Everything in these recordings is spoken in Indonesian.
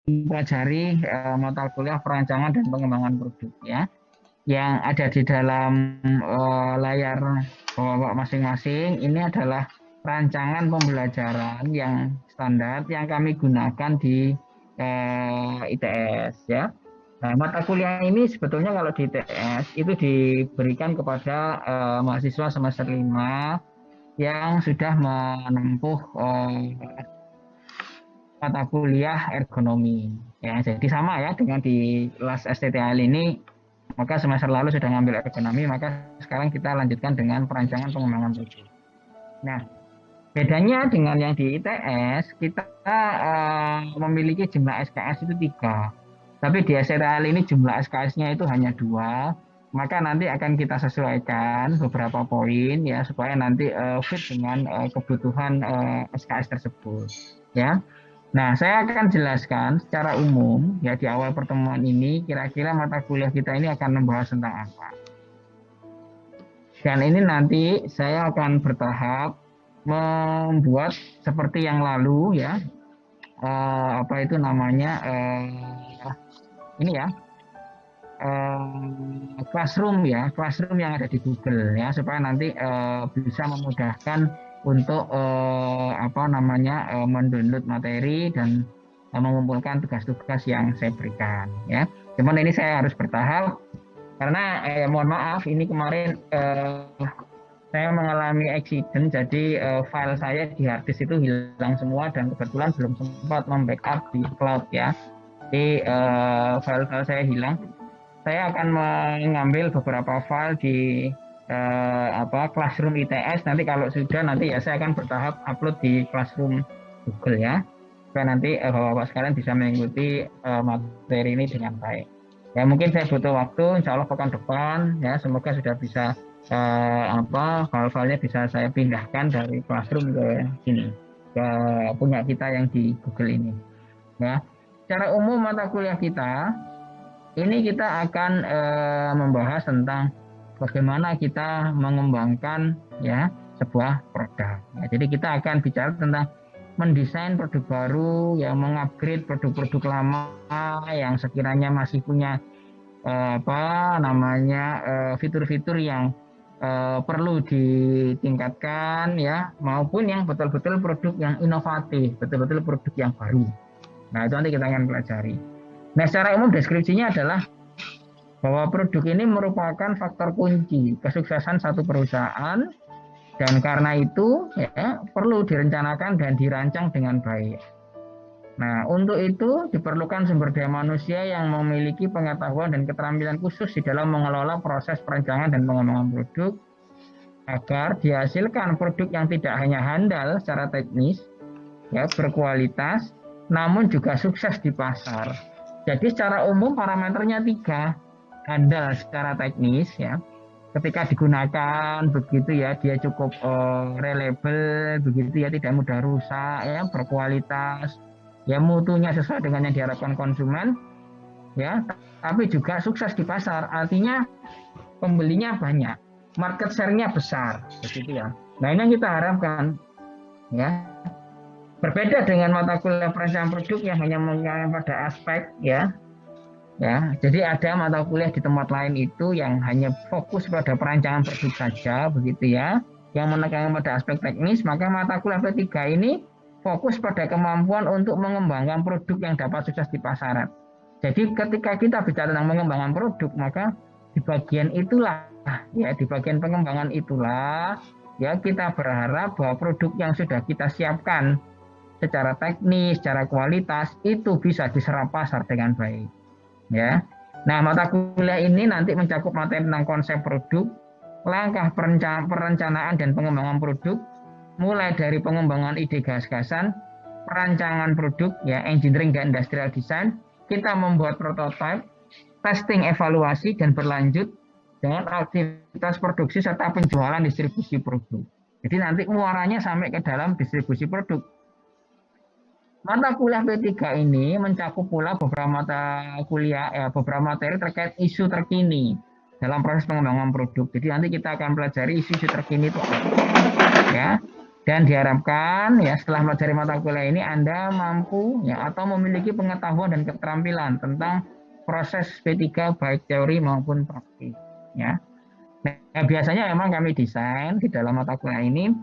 mempelajari mata kuliah perancangan dan pengembangan produk ya. Yang ada di dalam layar Bapak masing-masing ini adalah rancangan pembelajaran yang standar yang kami gunakan di ITS ya. Nah, mata kuliah ini sebetulnya kalau di ITS itu diberikan kepada mahasiswa semester 5 yang sudah menempuh mata kuliah ergonomi. Ya, jadi sama ya dengan di kelas STTL ini, maka semester lalu sudah ngambil ergonomi, maka sekarang kita lanjutkan dengan perancangan pengembangan produk. Nah, bedanya dengan yang di ITS, kita memiliki jumlah SKS itu 3. Tapi di STTL ini jumlah SKS-nya itu hanya 2. Maka nanti akan kita sesuaikan beberapa poin ya supaya nanti fit dengan kebutuhan SKS tersebut. Ya. Nah, saya akan jelaskan secara umum ya di awal pertemuan ini kira-kira mata kuliah kita ini akan membahas tentang apa. Dan ini nanti saya akan bertahap membuat seperti yang lalu ya, apa itu namanya ini ya, classroom ya, classroom yang ada di Google ya, supaya nanti bisa memudahkan untuk apa namanya mendownload materi dan mengumpulkan tugas-tugas yang saya berikan ya. Cuman ini saya harus bertahap karena mohon maaf ini kemarin saya mengalami accident jadi file saya di hard disk itu hilang semua dan kebetulan belum sempat membackup di cloud ya. Jadi file-file saya hilang. Saya akan mengambil beberapa file di apa Classroom ITS. Nanti kalau sudah nanti ya saya akan bertahap upload di Classroom Google ya. Supaya nanti Bapak-bapak sekalian bisa mengikuti materi ini dengan baik. Ya mungkin saya butuh waktu, insya Allah pekan depan ya semoga sudah bisa apa file-filenya bisa saya pindahkan dari Classroom ke sini ke punya kita yang di Google ini. Ya, secara umum mata kuliah kita ini kita akan membahas tentang bagaimana kita mengembangkan ya sebuah produk. Ya, jadi kita akan bicara tentang mendesain produk baru, yang mengupgrade produk-produk lama yang sekiranya masih punya apa namanya fitur-fitur yang perlu ditingkatkan ya, maupun yang betul-betul produk yang inovatif, betul-betul produk yang baru. Nah, itu nanti kita akan pelajari. Nah, secara umum deskripsinya adalah bahwa produk ini merupakan faktor kunci kesuksesan satu perusahaan dan karena itu ya, perlu direncanakan dan dirancang dengan baik. Nah, untuk itu diperlukan sumber daya manusia yang memiliki pengetahuan dan keterampilan khusus di dalam mengelola proses perencanaan dan pengembangan produk agar dihasilkan produk yang tidak hanya handal secara teknis, ya, berkualitas, namun juga sukses di pasar. Jadi secara umum parameternya 3, handal secara teknis ya, ketika digunakan begitu ya dia cukup reliable begitu ya, tidak mudah rusak ya, berkualitas ya, mutunya sesuai dengan yang diharapkan konsumen ya, tapi juga sukses di pasar, artinya pembelinya banyak, market share-nya besar begitu ya. Nah, ini yang kita harapkan ya. Berbeda dengan mata kuliah perencanaan produk yang hanya mengenai pada aspek ya. Ya, jadi ada mata kuliah di tempat lain itu yang hanya fokus pada perancangan produk saja begitu ya. Yang menekankan pada aspek teknis, maka mata kuliah P3 ini fokus pada kemampuan untuk mengembangkan produk yang dapat sukses di pasaran. Jadi ketika kita bicara tentang pengembangan produk, maka di bagian itulah ya, di bagian pengembangan itulah ya kita berharap bahwa produk yang sudah kita siapkan secara teknis, secara kualitas itu bisa diserap pasar dengan baik. Ya. Nah, mata kuliah ini nanti mencakup materi tentang konsep produk, langkah perencanaan dan pengembangan produk, mulai dari pengembangan ide gagasan, perancangan produk, ya, engineering dan industrial design, kita membuat prototipe, testing, evaluasi, dan berlanjut dengan aktivitas produksi serta penjualan distribusi produk. Jadi nanti muaranya sampai ke dalam distribusi produk. Mata kuliah P3 ini mencakup pula beberapa mata kuliah, beberapa materi terkait isu terkini dalam proses pengembangan produk. Jadi nanti kita akan pelajari isu-isu terkini itu ya. Dan diharapkan ya setelah mempelajari mata kuliah ini Anda mampu ya atau memiliki pengetahuan dan keterampilan tentang proses P3 baik teori maupun praktik ya. Nah, biasanya memang kami desain di dalam mata kuliah ini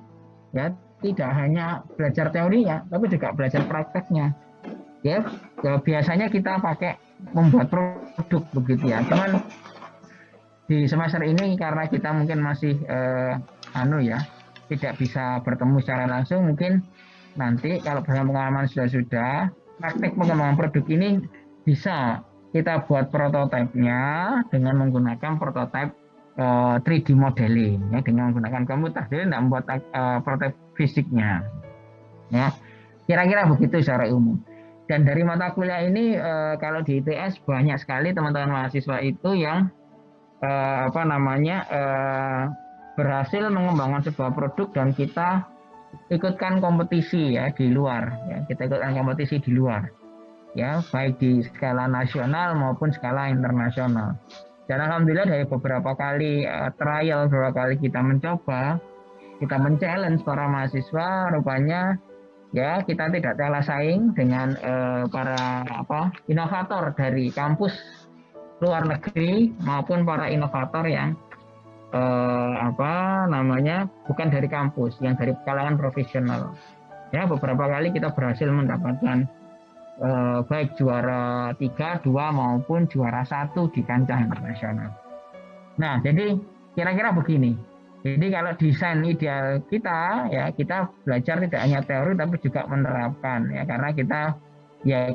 ya tidak hanya belajar teorinya tapi juga belajar prakteknya. Ya, biasanya kita pakai membuat produk begitu ya. Cuman di semester ini karena kita mungkin masih tidak bisa bertemu secara langsung, mungkin nanti kalau pengalaman sudah praktek pengembangan produk ini bisa kita buat prototipenya dengan menggunakan prototipe 3D modeling ya, dengan menggunakan komputer. Jadi tidak membuat prototipe fisiknya ya, kira-kira begitu secara umum. Dan dari mata kuliah ini kalau di ITS banyak sekali teman-teman mahasiswa itu yang berhasil mengembangkan sebuah produk dan kita ikutkan kompetisi ya di luar ya, kita ikutkan kompetisi di luar ya, baik di skala nasional maupun skala internasional. Dan alhamdulillah dari beberapa kali trial, beberapa kali kita mencoba, kita men-challenge para mahasiswa, rupanya ya kita tidak kalah saing dengan para inovator dari kampus luar negeri maupun para inovator yang bukan dari kampus, yang dari kalangan profesional. Ya, beberapa kali kita berhasil mendapatkan baik juara 3, 2 maupun juara 1 di kancah internasional. Nah, jadi kira-kira begini. Jadi kalau desain ideal kita ya kita belajar tidak hanya teori tapi juga menerapkan ya, karena kita ya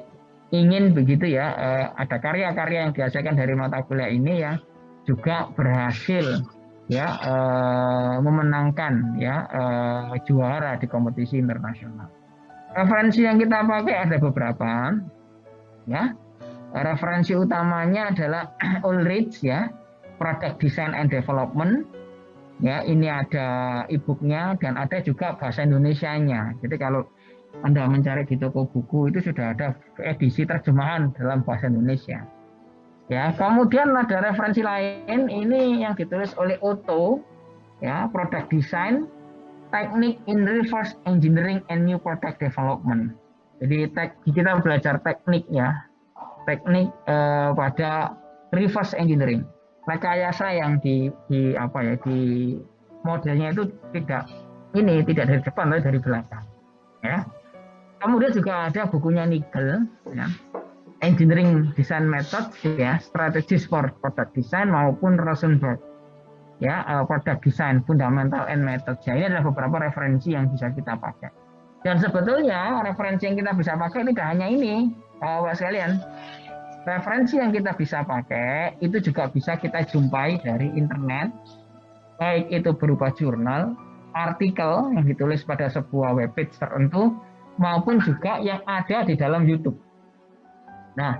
ingin begitu ya ada karya-karya yang dihasilkan dari mata kuliah ini ya juga berhasil ya memenangkan ya juara di kompetisi internasional. Referensi yang kita pakai ada beberapa ya. Referensi utamanya adalah Ulrich ya, Product Design and Development. Ya, ini ada e-booknya dan ada juga bahasa Indonesianya. Jadi kalau Anda mencari di toko buku itu sudah ada edisi terjemahan dalam bahasa Indonesia. Ya, kemudian ada referensi lain ini yang ditulis oleh Otto, ya, Product Design, Technique in Reverse Engineering and New Product Development. Jadi kita belajar teknik ya, teknik pada reverse engineering. Rekayasa yang di modelnya itu tidak dari depan tapi dari belakang ya. Kemudian juga ada bukunya Nigel ya, Engineering Design Method ya, Strategies for Product Design maupun Rosenberg ya, Product Design Fundamental and Methods ya. Ini adalah beberapa referensi yang bisa kita pakai. Dan sebetulnya referensi yang kita bisa pakai tidak hanya ini, Bapak sekalian. Referensi yang kita bisa pakai itu juga bisa kita jumpai dari internet, baik itu berupa jurnal, artikel yang ditulis pada sebuah webpage tertentu, maupun juga yang ada di dalam YouTube. Nah,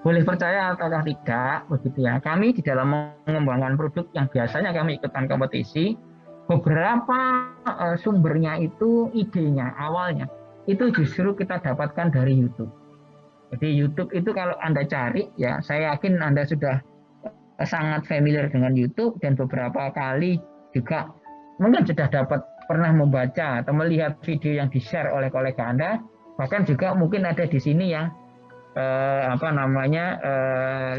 boleh percaya ataukah tidak, begitu ya. Kami di dalam mengembangkan produk yang biasanya kami ikutkan kompetisi, beberapa sumbernya itu idenya awalnya itu justru kita dapatkan dari YouTube. Jadi YouTube itu kalau Anda cari ya, saya yakin Anda sudah sangat familiar dengan YouTube dan beberapa kali juga mungkin sudah pernah membaca atau melihat video yang di-share oleh kolega Anda, bahkan juga mungkin ada di sini yang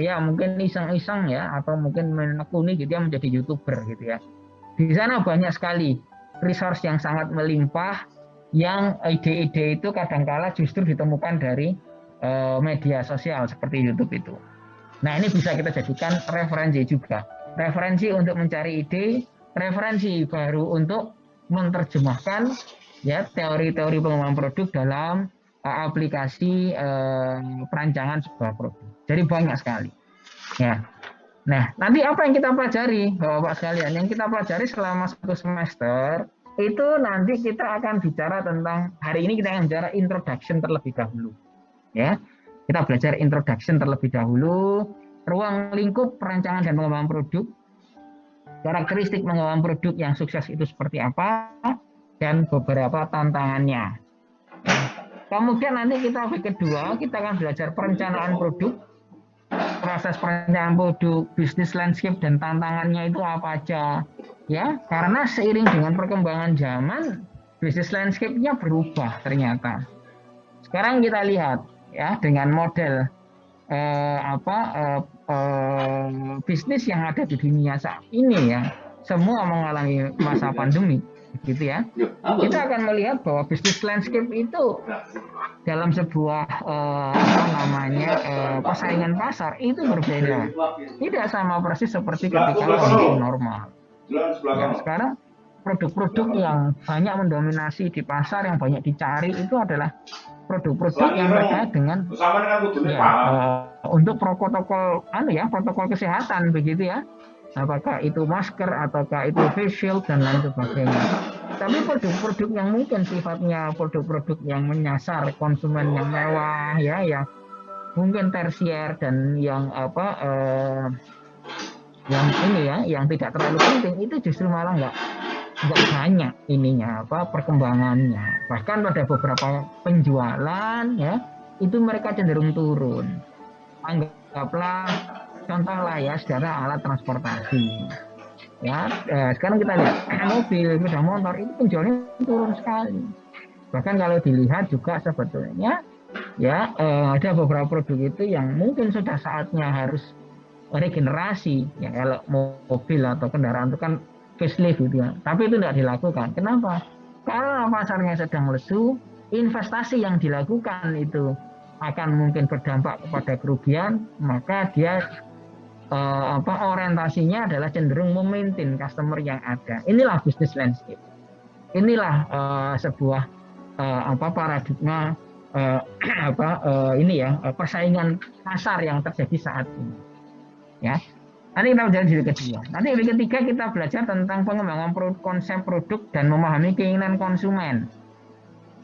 ya mungkin iseng-iseng ya atau mungkin menekuni gitu ya menjadi YouTuber gitu ya. Di sana banyak sekali resource yang sangat melimpah yang ide-ide itu kadangkala justru ditemukan dari media sosial seperti YouTube itu. Nah, ini bisa kita jadikan referensi juga. Referensi untuk mencari ide, referensi baru untuk menerjemahkan ya teori-teori pengembangan produk dalam aplikasi perancangan sebuah produk. Jadi banyak sekali. Ya. Nah, nanti apa yang kita pelajari, Bapak-Bapak sekalian? Yang kita pelajari selama 1 semester itu nanti kita akan bicara tentang, hari ini kita akan bicara introduction terlebih dahulu. Ya, kita belajar introduction terlebih dahulu, ruang lingkup perancangan dan pengembangan produk, karakteristik pengembangan produk yang sukses itu seperti apa, dan beberapa tantangannya. Kemudian nanti kita kedua, kita akan belajar perencanaan produk, proses perencanaan produk, bisnis landscape dan tantangannya itu apa aja. Ya, karena seiring dengan perkembangan zaman, bisnis landscape-nya berubah ternyata. Sekarang kita lihat ya dengan model bisnis yang ada di dunia saat ini ya, semua mengalami masa pandemi, gitu ya. Kita akan melihat bahwa bisnis landscape itu dalam sebuah persaingan pasar itu berbeda. Tidak sama persis seperti ketika kondisi normal. Ya, sekarang produk-produk yang banyak mendominasi di pasar, yang banyak dicari itu adalah produk-produk yang terkait dengan ya untuk protokol protokol kesehatan begitu ya. Apakah itu masker ataukah itu face shield dan lain sebagainya. Tapi produk-produk yang mungkin sifatnya produk-produk yang menyasar konsumen yang mewah ya, yang mungkin tersier dan yang yang ini ya, yang tidak terlalu penting itu justru malah nggak banyak ininya perkembangannya. Bahkan pada beberapa penjualan ya itu mereka cenderung turun. Anggaplah contoh lah ya secara alat transportasi. Ya, sekarang kita lihat mobil, sepeda motor itu penjualannya turun sekali. Bahkan kalau dilihat juga sebetulnya ya ada beberapa produk itu yang mungkin sudah saatnya harus regenerasi. Ya kalau mobil atau kendaraan itu kan facelift gitu ya. Tapi itu tidak dilakukan. Kenapa? Karena pasarnya sedang lesu, investasi yang dilakukan itu akan mungkin berdampak kepada kerugian, maka dia orientasinya adalah cenderung memaintain customer yang ada. Inilah bisnis landscape. Inilah sebuah paradigma persaingan pasar yang terjadi saat ini. Ya, nanti kita belajar di kedua. Nanti di ketiga kita belajar tentang pengembangan konsep produk dan memahami keinginan konsumen.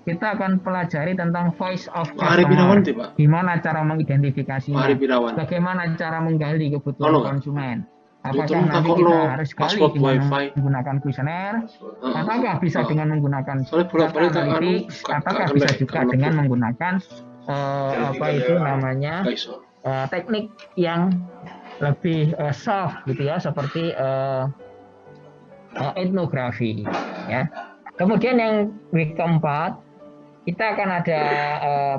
Kita akan pelajari tentang voice of customer. Gimana cara mengidentifikasinya? Bagaimana cara menggali kebutuhan konsumen? Apakah nanti kita harus gali dengan menggunakan kuesioner? Apakah bisa dengan menggunakan data analytics? Apakah bisa juga dengan menggunakan teknik yang lebih soft gitu ya, seperti etnografi ya. Kemudian yang week keempat kita akan ada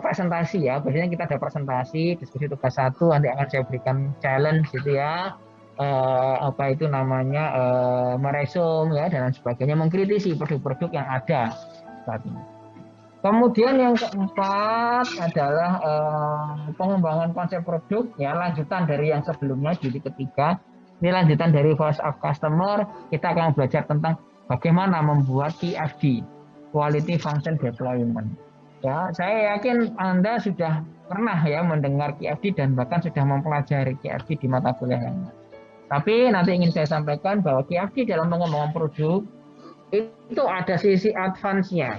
presentasi ya. Biasanya kita ada presentasi, diskusi tugas 1, nanti akan saya berikan challenge gitu ya. Meresum ya dan sebagainya, mengkritisi produk-produk yang ada saat ini. Kemudian yang keempat adalah pengembangan konsep produk ya, lanjutan dari yang sebelumnya di ketiga. Ini lanjutan dari voice of customer. Kita akan belajar tentang bagaimana membuat QFD, quality function deployment. Ya, saya yakin Anda sudah pernah ya mendengar QFD dan bahkan sudah mempelajari QFD di mata kuliah lainnya. Tapi nanti ingin saya sampaikan bahwa QFD dalam pengembangan produk itu ada sisi advance-nya.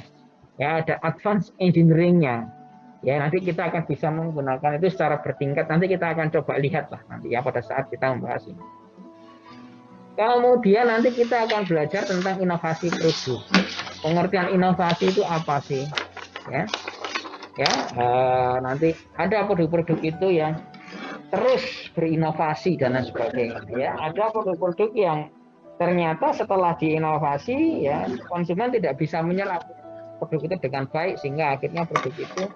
Ya, ada advance engineering-nya. Ya, nanti kita akan bisa menggunakan itu secara bertingkat. Nanti kita akan coba lihat lah nanti ya pada saat kita membahas ini. Kemudian nanti kita akan belajar tentang inovasi produk. Pengertian inovasi itu apa sih? Nanti ada produk-produk itu yang terus berinovasi dan lain sebagainya. Ya, ada produk-produk yang ternyata setelah diinovasi ya konsumen tidak bisa menyerap produk itu dengan baik, sehingga akhirnya produk itu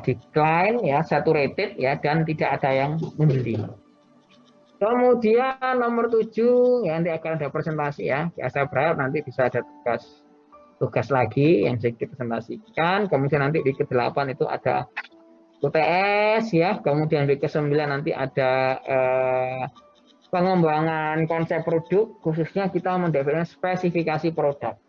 decline ya, saturated ya, dan tidak ada yang membeli. Kemudian nomor 7 ya, nanti akan ada presentasi ya. Saya berharap nanti bisa ada tugas lagi yang saya presentasikan. Kemudian nanti di ke-8 itu ada UTS ya. Kemudian di ke-9 nanti ada pengembangan konsep produk, khususnya kita mendefinisikan spesifikasi produk.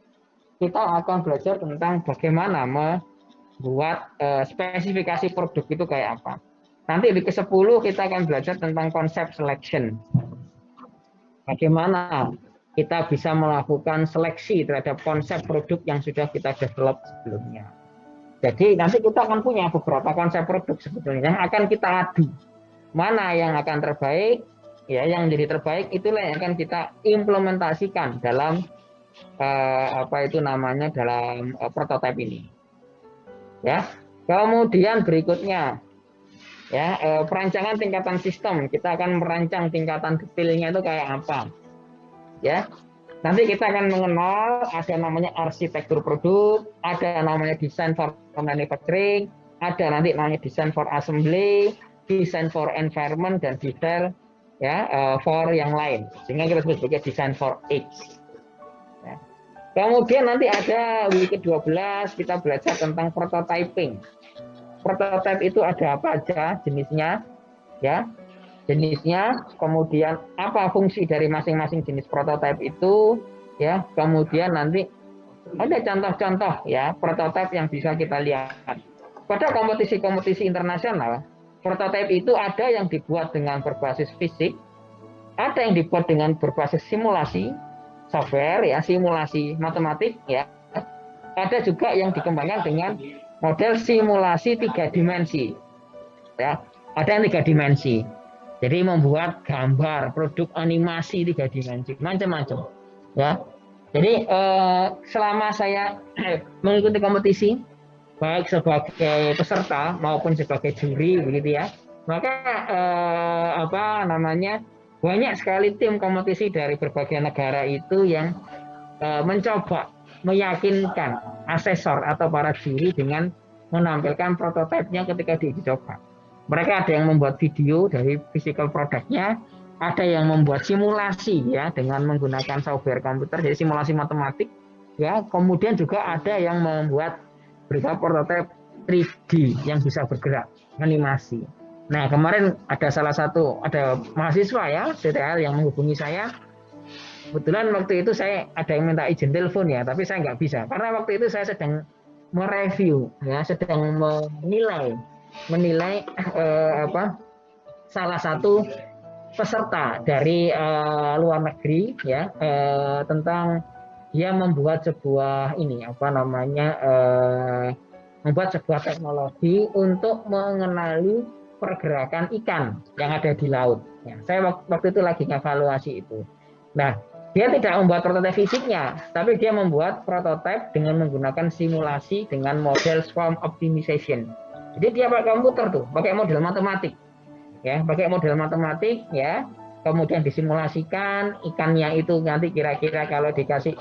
Kita akan belajar tentang bagaimana membuat spesifikasi produk itu kayak apa. Nanti di ke-10 kita akan belajar tentang konsep selection. Bagaimana kita bisa melakukan seleksi terhadap konsep produk yang sudah kita develop sebelumnya. Jadi nanti kita akan punya beberapa konsep produk sebetulnya yang akan kita adu. Mana yang akan terbaik, ya yang jadi terbaik itulah yang akan kita implementasikan dalam dalam prototipe ini. Ya. Kemudian berikutnya ya perancangan tingkatan sistem. Kita akan merancang tingkatan detailnya itu kayak apa. Ya. Nanti kita akan mengenal ada namanya arsitektur produk, ada namanya design for manufacturing, ada nanti namanya design for assembly, design for environment, dan detail ya for yang lain. Sehingga kita sebut sebagai design for X. Ya. Kemudian nanti ada week ke-12 kita belajar tentang prototyping. Prototype itu ada apa aja jenisnya, ya jenisnya, kemudian apa fungsi dari masing-masing jenis prototipe itu, ya, kemudian nanti ada contoh-contoh ya prototipe yang bisa kita lihat. Pada kompetisi-kompetisi internasional, prototipe itu ada yang dibuat dengan berbasis fisik, ada yang dibuat dengan berbasis simulasi software ya, simulasi matematik ya. Ada juga yang dikembangkan dengan model simulasi 3 dimensi. Ya, ada yang 3 dimensi. Jadi membuat gambar, produk animasi 3 dimensi, macam-macam. Ya. Jadi selama saya mengikuti kompetisi, baik sebagai peserta maupun sebagai juri, begitu ya, maka apa namanya banyak sekali tim kompetisi dari berbagai negara itu yang mencoba meyakinkan asesor atau para juri dengan menampilkan prototipenya ketika diuji coba. Mereka ada yang membuat video dari physical produknya, ada yang membuat simulasi ya dengan menggunakan software komputer, jadi simulasi matematik ya. Kemudian juga ada yang membuat berupa prototipe 3D yang bisa bergerak, animasi. Nah, kemarin ada ada mahasiswa ya CTL yang menghubungi saya. Kebetulan waktu itu saya ada yang minta izin telepon ya, tapi saya nggak bisa karena waktu itu saya sedang mereview ya, sedang menilai salah satu peserta dari luar negeri ya tentang dia membuat sebuah membuat sebuah teknologi untuk mengenali pergerakan ikan yang ada di laut. Ya, saya waktu itu lagi evaluasi itu. Nah, dia tidak membuat prototipe fisiknya, tapi dia membuat prototipe dengan menggunakan simulasi dengan model swarm optimization. Jadi dia pakai komputer tuh, pakai model matematik, ya, pakai model matematik, ya. Kemudian disimulasikan ikannya itu nanti kira-kira kalau dikasih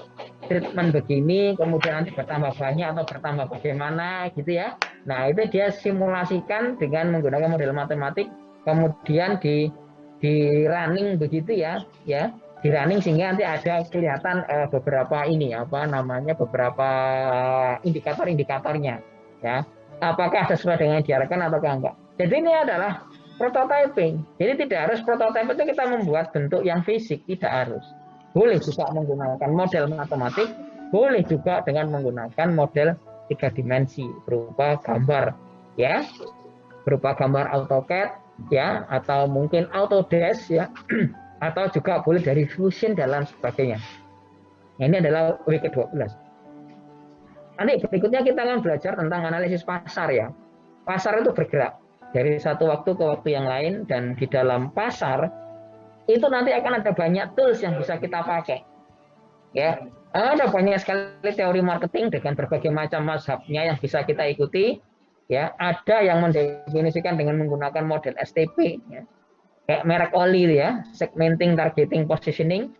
treatment begini, kemudian nanti bertambah banyak atau bertambah bagaimana, gitu ya. Nah itu dia simulasikan dengan menggunakan model matematik, kemudian di running begitu ya, di running sehingga nanti ada kelihatan beberapa beberapa indikator-indikatornya, ya. Apakah sesuai dengan yang diharapkan atau enggak. Jadi ini adalah prototyping. Jadi tidak harus prototype itu kita membuat bentuk yang fisik, tidak harus. Boleh juga menggunakan model matematik, boleh juga dengan menggunakan model 3 dimensi berupa gambar, ya, berupa gambar AutoCAD, ya, atau mungkin Autodesk, ya, atau juga boleh dari Fusion dan lain sebagainya. Nah, ini adalah week ke-12. Nanti berikutnya kita akan belajar tentang analisis pasar ya. Pasar itu bergerak dari satu waktu ke waktu yang lain, dan di dalam pasar itu nanti akan ada banyak tools yang bisa kita pakai. Ya, ada banyak sekali teori marketing dengan berbagai macam mazhabnya yang bisa kita ikuti. Ya, ada yang mendefinisikan dengan menggunakan model STP, ya, kayak merek oli ya, segmenting, targeting, positioning.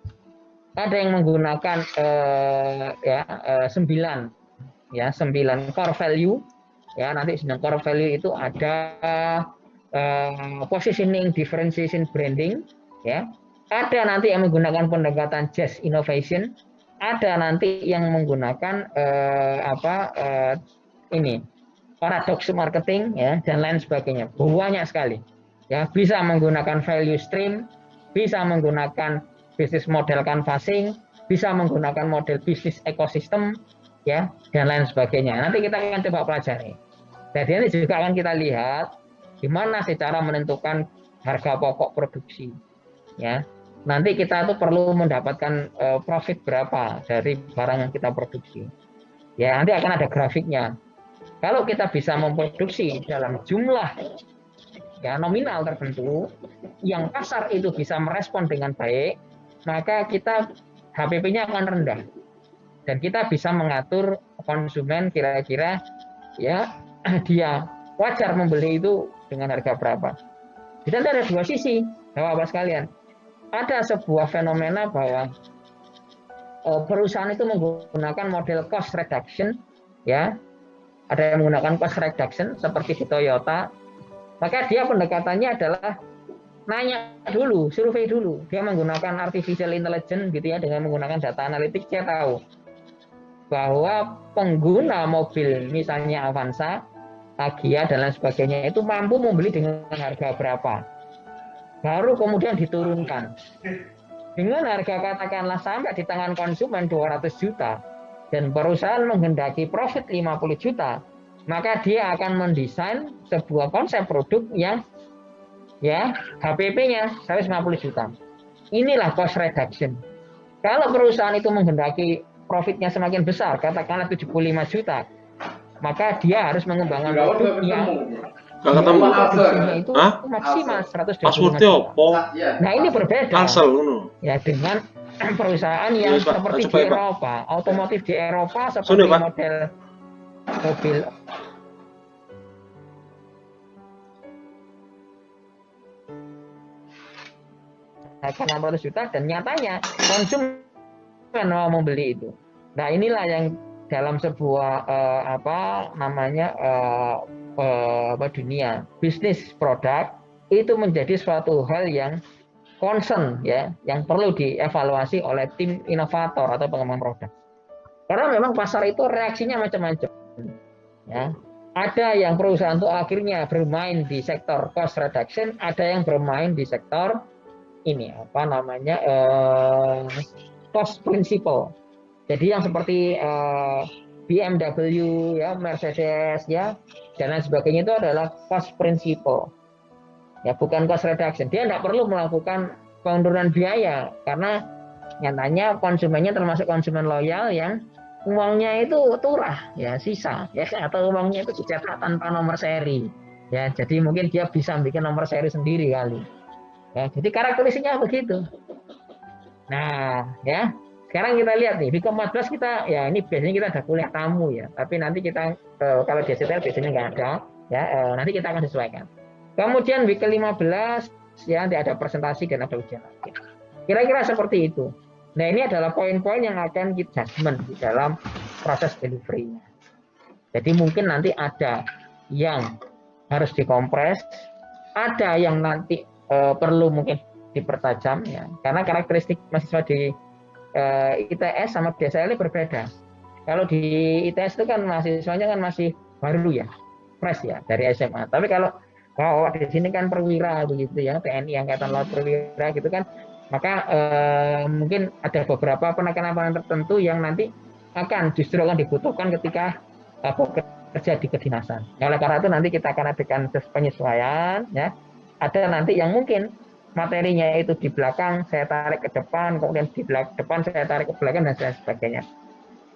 Ada yang menggunakan 9 core value. Ya, nanti sedang core value itu ada positioning, differentiation, branding, ya. Ada nanti yang menggunakan pendekatan just innovation, ada nanti yang menggunakan paradox marketing ya, dan lain sebagainya. Banyak sekali. Ya, bisa menggunakan value stream, bisa menggunakan business model canvassing, bisa menggunakan model bisnis ekosistem, ya, dan lain sebagainya. Nanti kita akan coba pelajari. Jadi ini juga akan kita lihat gimana sih cara menentukan harga pokok produksi. Ya, nanti kita tuh perlu mendapatkan profit berapa dari barang yang kita produksi. Ya, nanti akan ada grafiknya. Kalau kita bisa memproduksi dalam jumlah ya nominal tertentu yang pasar itu bisa merespon dengan baik, maka kita HPP-nya akan rendah. Dan kita bisa mengatur konsumen kira-kira ya dia wajar membeli itu dengan harga berapa. Jadi ada dua sisi, Bapak-Bapak sekalian. Ada sebuah fenomena bahwa perusahaan itu menggunakan model cost reduction, ya, ada yang menggunakan cost reduction seperti di Toyota, maka dia pendekatannya adalah nanya dulu, survei dulu. Dia menggunakan artificial intelligence gitu ya, dengan menggunakan data analitik, dia tahu bahwa pengguna mobil misalnya Avanza, Agya dan lain sebagainya itu mampu membeli dengan harga berapa. Baru kemudian diturunkan. Dengan harga katakanlah sampai di tangan konsumen 200 juta dan perusahaan menghendaki profit 50 juta, maka dia akan mendesain sebuah konsep produk yang ya HPP-nya 150 juta. Inilah cost reduction. Kalau perusahaan itu menghendaki profitnya semakin besar, katakanlah 75 juta, maka dia harus mengembangkan produk yang Gak biaya ketemu. produksinya itu Hah? maksimal 125 Passwordnya juta. apa? Nah ini berbeda Cancel ngono. ya dengan perusahaan Ya, yang Pak. seperti Coba di ya, Pak. Eropa, otomotif di Eropa Sini, seperti Pak. model mobil harga 600 juta dan nyatanya konsumen mau membeli itu. Nah inilah yang dalam sebuah apa namanya dunia bisnis produk itu menjadi suatu hal yang concern ya, yang perlu dievaluasi oleh tim inovator atau pengembang produk. Karena memang pasar itu reaksinya macam-macam. Ya, ada yang perusahaan itu akhirnya bermain di sektor cost reduction, ada yang bermain di sektor ini apa namanya cost principle. Jadi yang seperti BMW ya, Mercedes ya, dan lain sebagainya itu adalah cost principle. Ya, bukan cost reduction. Dia tidak perlu melakukan penurunan biaya karena nyatanya konsumennya termasuk konsumen loyal yang uangnya itu turah ya, sisa ya, atau uangnya itu dicetak tanpa nomor seri ya, jadi mungkin dia bisa bikin nomor seri sendiri kali ya, jadi karakteristiknya begitu. Nah ya, sekarang kita lihat nih di ke-14 kita ya, ini biasanya kita ada kuliah tamu ya, tapi nanti kita kalau di STL biasanya nggak ada ya, nanti kita akan sesuaikan. Kemudian week ke-15 ya, nanti ada presentasi dan ada ujian akhir. Kira-kira seperti itu. Nah ini adalah poin-poin yang akan kita judgment di dalam proses delivery-nya. Jadi mungkin nanti ada yang harus dikompres, ada yang nanti perlu mungkin dipertajam ya, karena karakteristik mahasiswa di ITS sama di SLI berbeda. Kalau di ITS itu kan mahasiswanya kan masih baru ya, fresh ya dari SMA. Tapi kalau di sini kan perwira begitu ya, TNI Angkatan Laut perwira gitu kan, maka mungkin ada beberapa penekanan tertentu yang nanti justru akan dibutuhkan ketika bekerja di kedinasan. Oleh karena itu nanti kita akan adakan penyesuaian ya. Ada nanti yang mungkin materinya itu di belakang saya tarik ke depan, kemudian di depan saya tarik ke belakang dan sebagainya.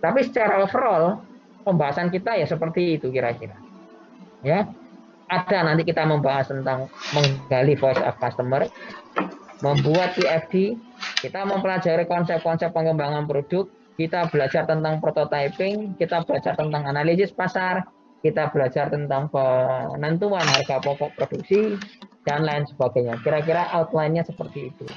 Tapi secara overall pembahasan kita ya seperti itu kira-kira. Ya, ada nanti kita membahas tentang menggali voice of customer, membuat PFD, kita mempelajari konsep-konsep pengembangan produk, kita belajar tentang prototyping, kita belajar tentang analisis pasar, kita belajar tentang penentuan harga pokok produksi, dan lain sebagainya. Kira-kira outline-nya seperti itu.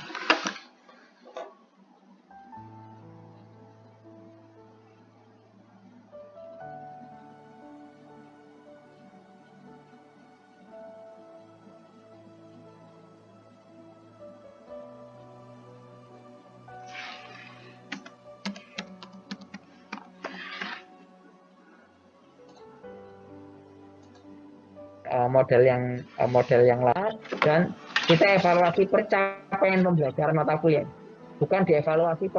Model yang lama, dan kita evaluasi pencapaian pembelajaran mata kuliah, bukan dievaluasi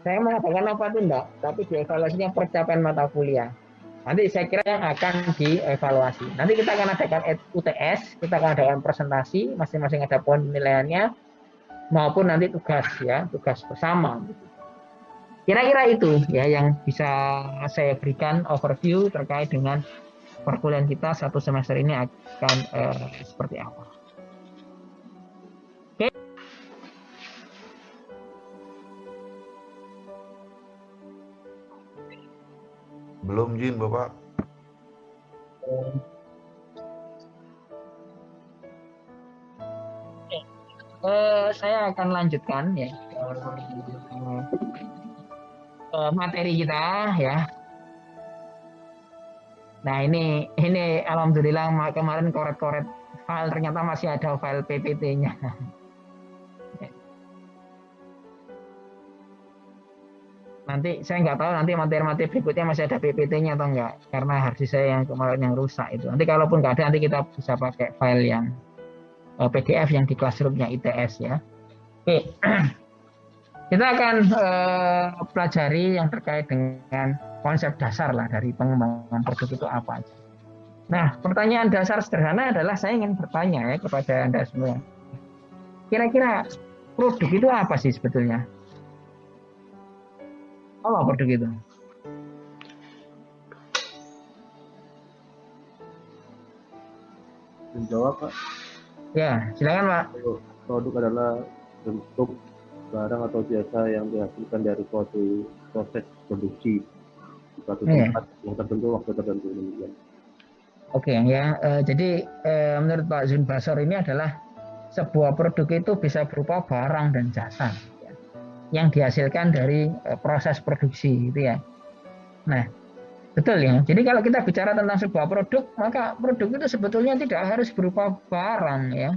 saya mengatakan apa itu enggak, tapi dievaluasinya percapaian mata kuliah. Nanti saya kira yang akan dievaluasi. Nanti kita akan adakan UTS, kita akan adakan presentasi, masing-masing ada poin penilaiannya, maupun nanti tugas ya, tugas bersama. Kira-kira itu ya yang bisa saya berikan overview terkait dengan perkuliahan kita satu semester ini akan seperti apa. Oke. Belum Jin, Bapak. Saya akan lanjutkan ya. materi kita ya. Nah ini alhamdulillah kemarin koret-koret file ternyata masih ada file PPT-nya. Nanti saya nggak tahu nanti materi-materi berikutnya masih ada PPT-nya atau enggak, karena hard disk saya yang kemarin yang rusak itu. Nanti kalaupun nggak ada, nanti kita bisa pakai file yang PDF yang di classroom-nya ITS ya. Oke, kita akan pelajari yang terkait dengan konsep dasar lah dari pengembangan produk itu apa aja. Nah, pertanyaan dasar sederhana adalah saya ingin bertanya ya kepada Anda semua. Kira-kira produk itu apa sih sebetulnya? Apa produk itu? Menjawab, Pak. Ya, silakan Pak. Produk adalah bentuk barang atau jasa yang dihasilkan dari suatu proses produksi di suatu tempat yang tertentu, waktu tertentu. Oke ya, jadi menurut Pak Zun Basor ini adalah sebuah produk itu bisa berupa barang dan jasa ya, yang dihasilkan dari proses produksi gitu ya. Nah, betul ya. Jadi kalau kita bicara tentang sebuah produk, maka produk itu sebetulnya tidak harus berupa barang ya.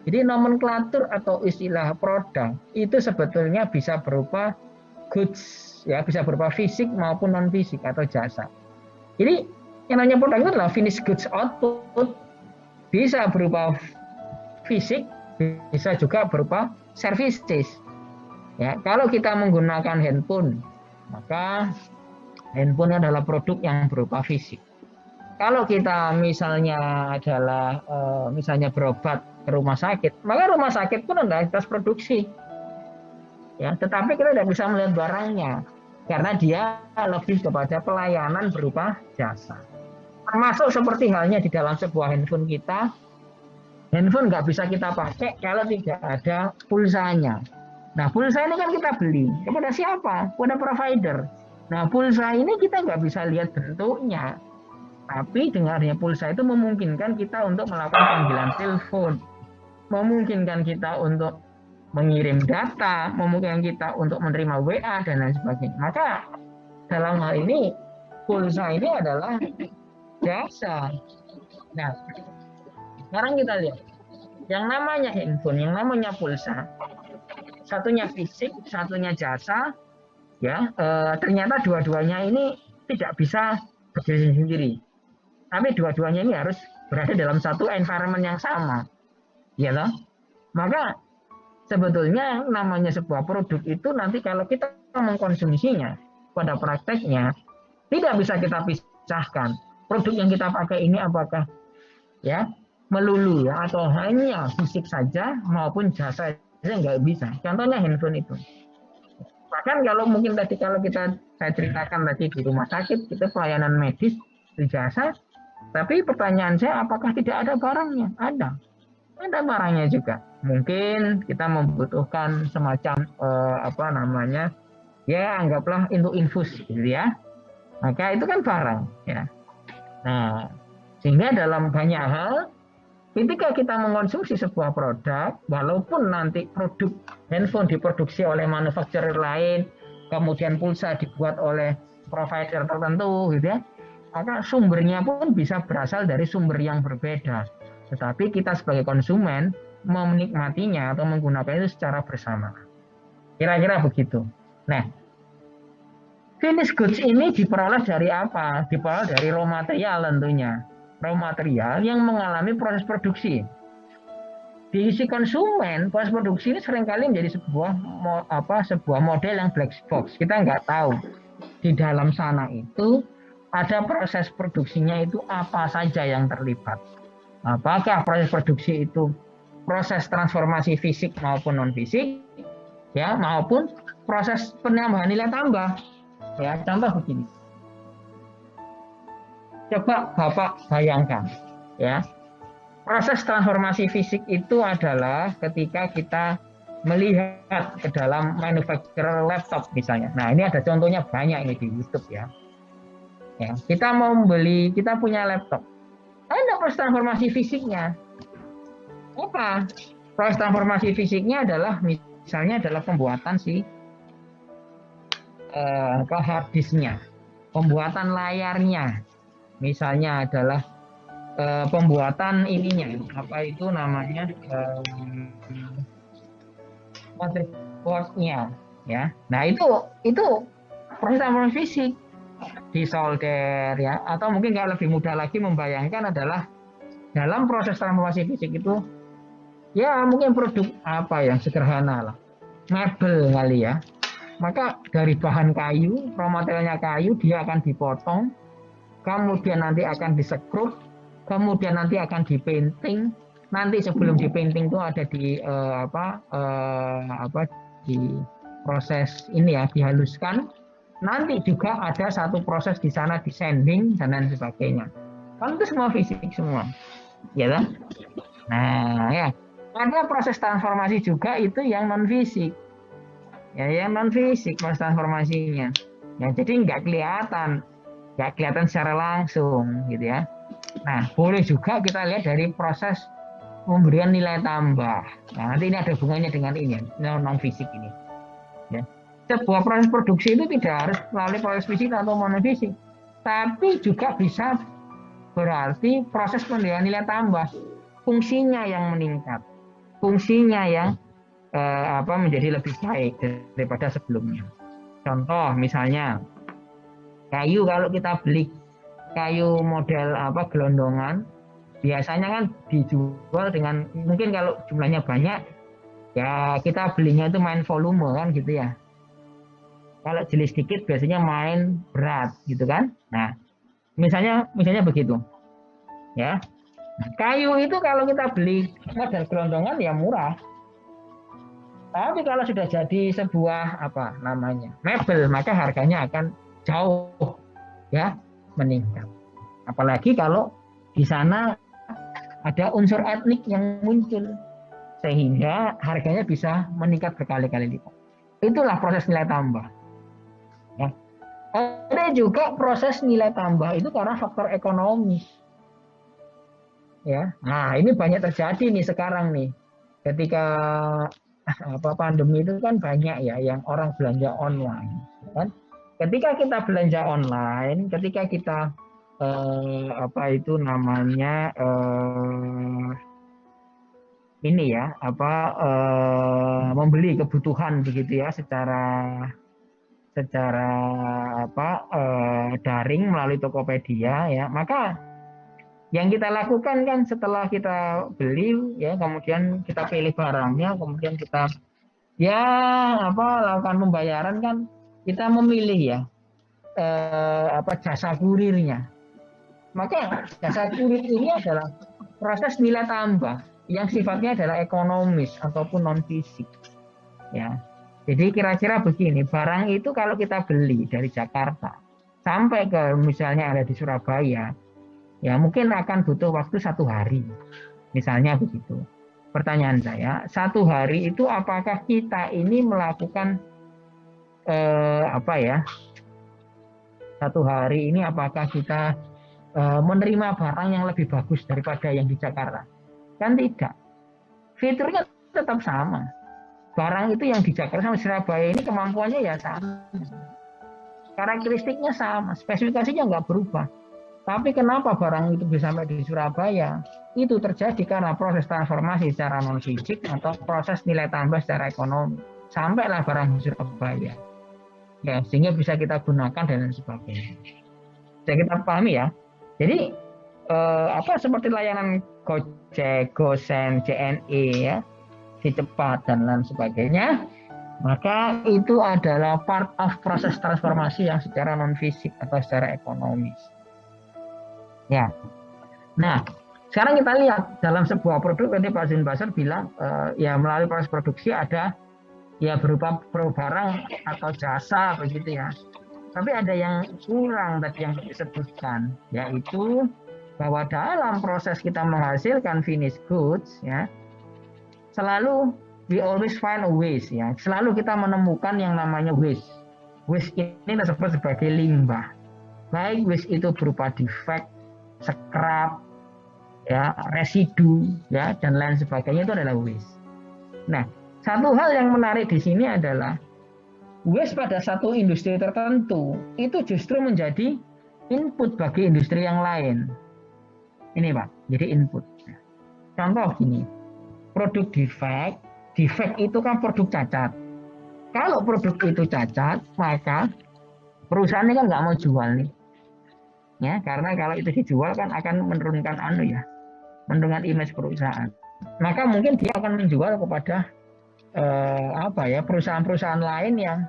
Jadi nomenklatur atau istilah produk itu sebetulnya bisa berupa goods ya, bisa berupa fisik maupun non fisik atau jasa. Jadi yang namanya produk itu adalah finished goods output, bisa berupa fisik, bisa juga berupa services. Ya, kalau kita menggunakan handphone, maka handphone adalah produk yang berupa fisik. Kalau kita misalnya adalah misalnya berobat ke rumah sakit, maka rumah sakit pun adalah entitas produksi. Ya, tetapi kita tidak bisa melihat barangnya karena dia lebih kepada pelayanan berupa jasa. Termasuk seperti halnya di dalam sebuah handphone kita, handphone nggak bisa kita pakai kalau tidak ada pulsanya. Nah, pulsa ini kan kita beli kepada siapa? Kepada provider. Nah, pulsa ini kita nggak bisa lihat bentuknya, tapi dengan adanya pulsa itu memungkinkan kita untuk melakukan panggilan telepon, memungkinkan kita untuk mengirim data, memungkinkan kita untuk menerima WA dan lain sebagainya. Maka dalam hal ini pulsa ini adalah jasa. Nah, sekarang kita lihat yang namanya handphone, yang namanya pulsa, satunya fisik, satunya jasa, ya ternyata dua-duanya ini tidak bisa berdiri sendiri. Tapi dua-duanya ini harus berada dalam satu environment yang sama, ya loh. Maka sebetulnya namanya sebuah produk itu nanti kalau kita mengkonsumsinya pada prakteknya tidak bisa kita pisahkan. Produk yang kita pakai ini apakah ya melulu ya atau hanya fisik saja maupun jasa saja nggak bisa. Contohnya handphone itu. Bahkan kalau mungkin tadi kalau saya ceritakan tadi di rumah sakit itu pelayanan medis di jasa, tapi pertanyaan saya apakah tidak ada barangnya? Ada barangnya juga. Mungkin kita membutuhkan semacam ya anggaplah untuk infus gitu ya. Maka itu kan barang ya. Nah, sehingga dalam banyak hal ketika kita mengkonsumsi sebuah produk, walaupun nanti produk handphone diproduksi oleh manufakturer lain, kemudian pulsa dibuat oleh provider tertentu gitu ya, maka sumbernya pun bisa berasal dari sumber yang berbeda. Tetapi kita sebagai konsumen menikmatinya atau menggunakan itu secara bersama. Kira-kira begitu. Nah, finished goods ini diperoleh dari apa? Diperoleh dari raw material tentunya. Raw material yang mengalami proses produksi. Di sisi konsumen, proses produksi ini seringkali menjadi sebuah model yang black box. Kita nggak tahu di dalam sana itu ada proses produksinya itu apa saja yang terlibat. Apakah proses produksi itu proses transformasi fisik maupun non fisik, ya maupun proses penambahan nilai tambah. Ya, contoh begini. Coba Bapak bayangkan, ya. Proses transformasi fisik itu adalah ketika kita melihat ke dalam manufacturer laptop misalnya. Nah, ini ada contohnya banyak ini di YouTube ya. Ya, kita punya laptop. Ada proses transformasi fisiknya. Apa? Proses transformasi fisiknya adalah misalnya adalah pembuatan si ke hard disknya, pembuatan layarnya, misalnya adalah pembuatan ininya, apa itu namanya, motherboardnya, ya. Nah itu proses transformasi fisik disolder ya, atau mungkin kalau lebih mudah lagi membayangkan adalah dalam proses transformasi fisik itu ya mungkin produk apa yang sederhana lah, mebel kali ya. Maka dari bahan kayu, raw materialnya kayu, dia akan dipotong, kemudian nanti akan disekrup, kemudian nanti akan dipainting. Nanti sebelum dipainting itu ada di di proses ini ya, dihaluskan. Nanti juga ada satu proses di sana di sanding dan lain sebagainya. Kan itu semua fisik semua, ya kan? Nah, ya ada proses transformasi juga itu yang non fisik, ya yang non fisik proses transformasinya. Ya jadi nggak kelihatan secara langsung, gitu ya. Nah, boleh juga kita lihat dari proses pemberian nilai tambah. Nah, nanti ini ada hubungannya dengan ini, non fisik ini. Ya. Sebuah proses produksi itu tidak harus melalui proses fisik atau non fisik, tapi juga bisa berarti proses pemberian nilai tambah, fungsinya yang meningkat, fungsinya yang menjadi lebih baik daripada sebelumnya. Contoh misalnya kayu, kalau kita beli kayu model gelondongan, biasanya kan dijual dengan, mungkin kalau jumlahnya banyak ya kita belinya itu main volume kan gitu ya. Kalau jenis sedikit biasanya main berat gitu kan. Nah, misalnya begitu ya. Nah, kayu itu kalau kita beli model gelondongan ya murah. Tapi kalau sudah jadi sebuah mebel, maka harganya akan jauh ya meningkat. Apalagi kalau di sana ada unsur etnik yang muncul sehingga harganya bisa meningkat berkali-kali lipat. Itulah proses nilai tambah. Ya. Ada juga proses nilai tambah itu karena faktor ekonomis. Ya. Nah, ini banyak terjadi nih sekarang nih. Ketika pandemi itu kan banyak ya yang orang belanja online, kan? Ketika kita belanja online, ketika kita ini ya membeli kebutuhan begitu ya secara daring melalui Tokopedia ya, maka yang kita lakukan kan setelah kita beli ya, kemudian kita pilih barangnya, kemudian kita ya lakukan pembayaran, kan kita memilih ya jasa kurirnya. Maka jasa kurir ini adalah proses nilai tambah yang sifatnya adalah ekonomis ataupun non fisik ya. Jadi kira-kira begini, barang itu kalau kita beli dari Jakarta sampai ke misalnya ada di Surabaya ya, mungkin akan butuh waktu 1 hari misalnya begitu. Pertanyaan saya, 1 hari itu apakah kita ini melakukan 1 hari ini apakah kita menerima barang yang lebih bagus daripada yang di Jakarta? Kan tidak. Fiturnya tetap sama. Barang itu yang di Jakarta sama Surabaya ini kemampuannya ya sama. Karakteristiknya sama, spesifikasinya nggak berubah. Tapi kenapa barang itu bisa sampai di Surabaya? Itu terjadi karena proses transformasi secara non fisik atau proses nilai tambah secara ekonomi. Sampailah barang di Surabaya. Ya, sehingga bisa kita gunakan dan lain sebagainya. Bisa kita pahami ya. Jadi seperti layanan Gojek, GoSend, JNE ya, si cepat dan lain sebagainya, maka itu adalah part of proses transformasi yang secara non fisik atau secara ekonomis. Ya. Nah, sekarang kita lihat dalam sebuah produk, tadi Pak Zin Basar bilang ya melalui proses produksi ada ya berupa barang atau jasa begitu ya. Tapi ada yang kurang tadi yang disebutkan, yaitu bahwa dalam proses kita menghasilkan finished goods ya, selalu we always find a waste ya. Selalu kita menemukan yang namanya waste. Waste ini disebut sebagai limbah. Baik waste itu berupa defect, scrap, ya, residu, ya, dan lain sebagainya, itu adalah waste. Nah, satu hal yang menarik di sini adalah waste pada satu industri tertentu itu justru menjadi input bagi industri yang lain. Ini Pak, jadi input. Contoh gini, produk defect itu kan produk cacat. Kalau produk itu cacat, maka perusahaan ini kan nggak mau jual nih, ya, karena kalau itu dijual kan akan menurunkan menurunkan image perusahaan. Maka mungkin dia akan menjual kepada perusahaan-perusahaan lain yang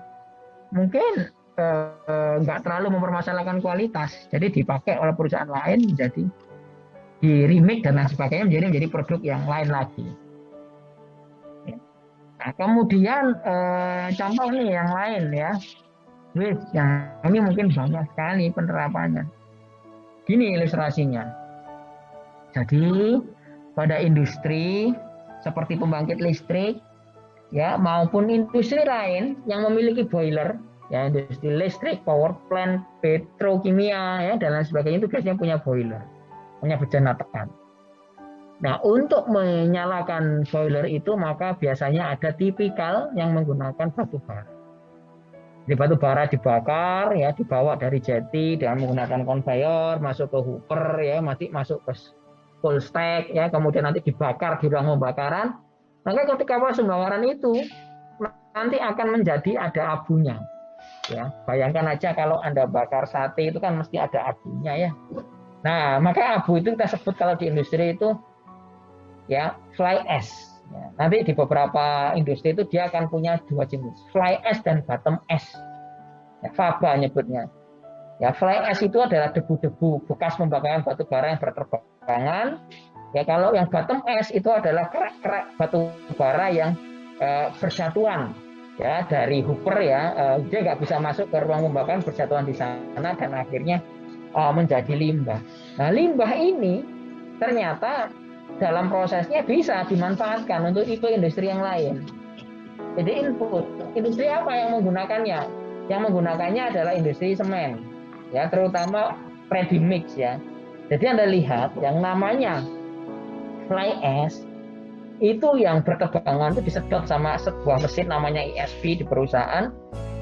mungkin nggak terlalu mempermasalahkan kualitas, jadi dipakai oleh perusahaan lain menjadi di remake dan lain sebagainya menjadi produk yang lain lagi. Nah, kemudian contoh nih yang lain ya, yang ini mungkin banyak sekali penerapannya. Gini ilustrasinya. Jadi pada industri seperti pembangkit listrik ya maupun industri lain yang memiliki boiler ya, industri listrik, power plant, petrokimia ya dan lain sebagainya itu biasanya punya boiler, punya bejana tekan. Nah, untuk menyalakan boiler itu maka biasanya ada tipikal yang menggunakan batu bara. Jadi batu bara dibakar ya, dibawa dari jeti dengan menggunakan konveyor masuk ke hooper ya, masuk ke full stack ya, kemudian nanti dibakar di ruang pembakaran. Maka ketika proses pembakaran itu nanti akan menjadi ada abunya. Ya, bayangkan aja kalau Anda bakar sate itu kan mesti ada abunya ya. Nah, maka abu itu kita sebut kalau di industri itu ya fly ash. Ya, nanti di beberapa industri itu dia akan punya dua jenis, fly ash dan bottom ash. Ya, FABA nyebutnya. Ya, fly ash itu adalah debu-debu bekas pembakaran batu bara yang berterbangan. Ya, kalau yang bottom ash itu adalah kerak-kerak batu bara yang berjatuhan ya dari hooper ya, dia nggak bisa masuk ke ruang pembakaran, berjatuhan di sana dan akhirnya menjadi limbah. Nah, limbah ini ternyata dalam prosesnya bisa dimanfaatkan untuk tipe industri yang lain. Jadi input industri apa yang menggunakannya? Yang menggunakannya adalah industri semen, ya terutama ready mix ya. Jadi Anda lihat yang namanya fly ash itu yang bertebangan itu disedot sama sebuah mesin namanya ESP di perusahaan,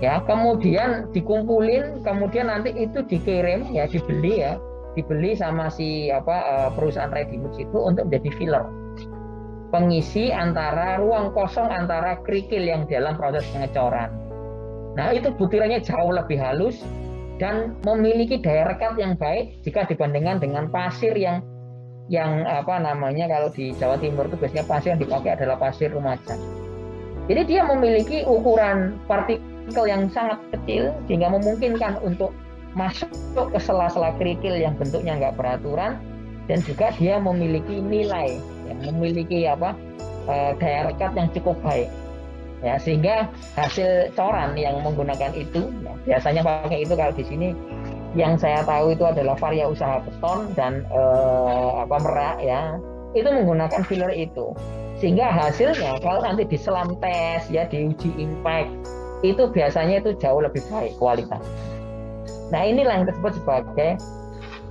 ya kemudian dikumpulin, kemudian nanti itu dikirim ya, dibeli sama si perusahaan ready mix itu untuk menjadi filler, pengisi antara ruang kosong antara kerikil yang dalam proses pengecoran. Nah itu butirannya jauh lebih halus dan memiliki daya rekat yang baik jika dibandingkan dengan pasir yang kalau di Jawa Timur itu biasanya pasir yang dipakai adalah pasir Lumajang. Jadi dia memiliki ukuran partikel yang sangat kecil sehingga memungkinkan untuk masuk ke sela-sela kerikil yang bentuknya nggak beraturan, dan juga dia memiliki nilai yang memiliki daya rekat yang cukup baik. Ya, sehingga hasil coran yang menggunakan itu ya, biasanya pakai itu kalau di sini yang saya tahu itu adalah Varia Usaha Beton dan Merak ya, itu menggunakan filler itu, sehingga hasilnya kalau nanti diselam tes ya, diuji impact itu biasanya itu jauh lebih baik kualitas. Nah inilah yang disebut sebagai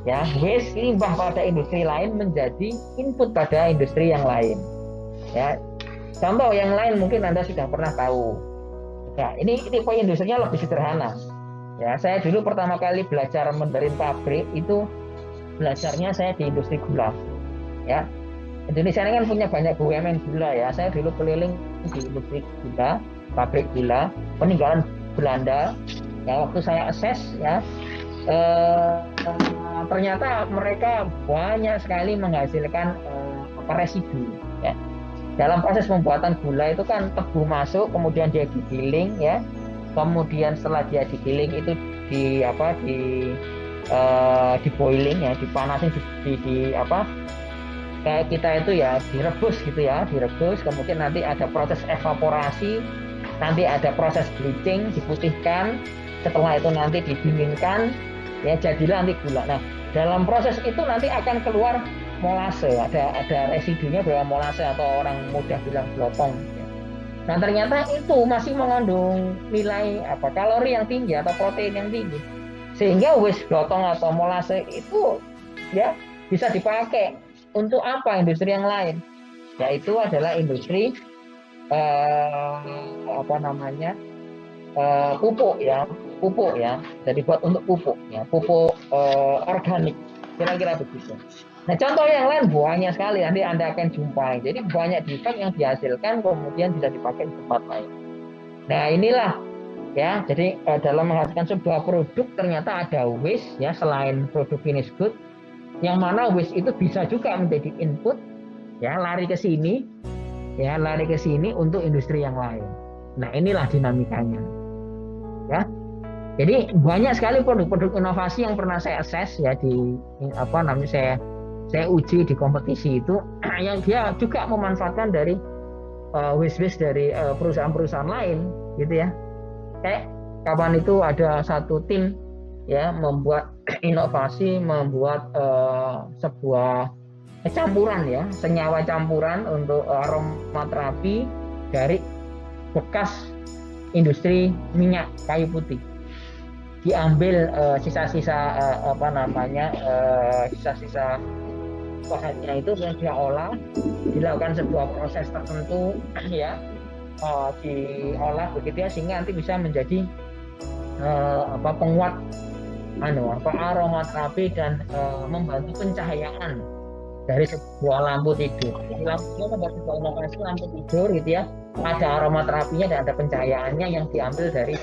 ya waste, limbah pada industri lain menjadi input pada industri yang lain ya. Contoh yang lain mungkin Anda sudah pernah tahu. Nah ini tipe industrinya lebih sederhana. Ya, saya dulu pertama kali belajar menderin pabrik itu belajarnya saya di industri gula. Ya, Indonesia ini kan punya banyak BUMN gula ya. Saya dulu keliling di industri gula, pabrik gula, peninggalan Belanda. Ya, waktu saya assess ya, ternyata mereka banyak sekali menghasilkan residu. Ya. Dalam proses pembuatan gula itu kan tebu masuk, kemudian dia digiling ya. Kemudian setelah dia digiling itu di boiling ya, dipanasin kayak kita itu ya direbus gitu ya, direbus, kemudian nanti ada proses evaporasi, nanti ada proses bleaching, diputihkan, setelah itu nanti didinginkan ya, jadilah nanti gula. Nah dalam proses itu nanti akan keluar molase, ada residunya berupa molase atau orang mudah bilang blotong. Nah ternyata itu masih mengandung nilai kalori yang tinggi atau protein yang tinggi, sehingga waste blotong atau molase itu ya bisa dipakai untuk industri yang lain, yaitu adalah industri pupuk ya. Jadi buat untuk pupuk ya, pupuk organik, kira-kira begitu. Nah, contoh yang lain banyak sekali, nanti Anda akan jumpai. Jadi banyak defect yang dihasilkan kemudian bisa dipakai di tempat lain. Nah, inilah ya. Jadi dalam menghasilkan sebuah produk ternyata ada waste ya, selain produk finish good, yang mana waste itu bisa juga menjadi input ya, lari ke sini untuk industri yang lain. Nah, inilah dinamikanya ya. Jadi banyak sekali produk-produk inovasi yang pernah saya assess ya, di saya uji di kompetisi itu yang dia juga memanfaatkan dari waste dari perusahaan-perusahaan lain gitu ya. Kayak kapan itu ada satu tim ya membuat inovasi, membuat sebuah campuran ya, senyawa campuran untuk aromaterapi dari bekas industri minyak kayu putih. Diambil sisa-sisa sisa-sisa bahannya itu yang diolah, dilakukan sebuah proses tertentu ya, diolah begitu ya, sehingga nanti bisa menjadi penguat aromaterapi dan membantu pencahayaan dari sebuah lampu tidur. Lampunya membuat sebuah inovasi lampu tidur gitu ya, ada aromaterapinya dan ada pencahayaannya yang diambil dari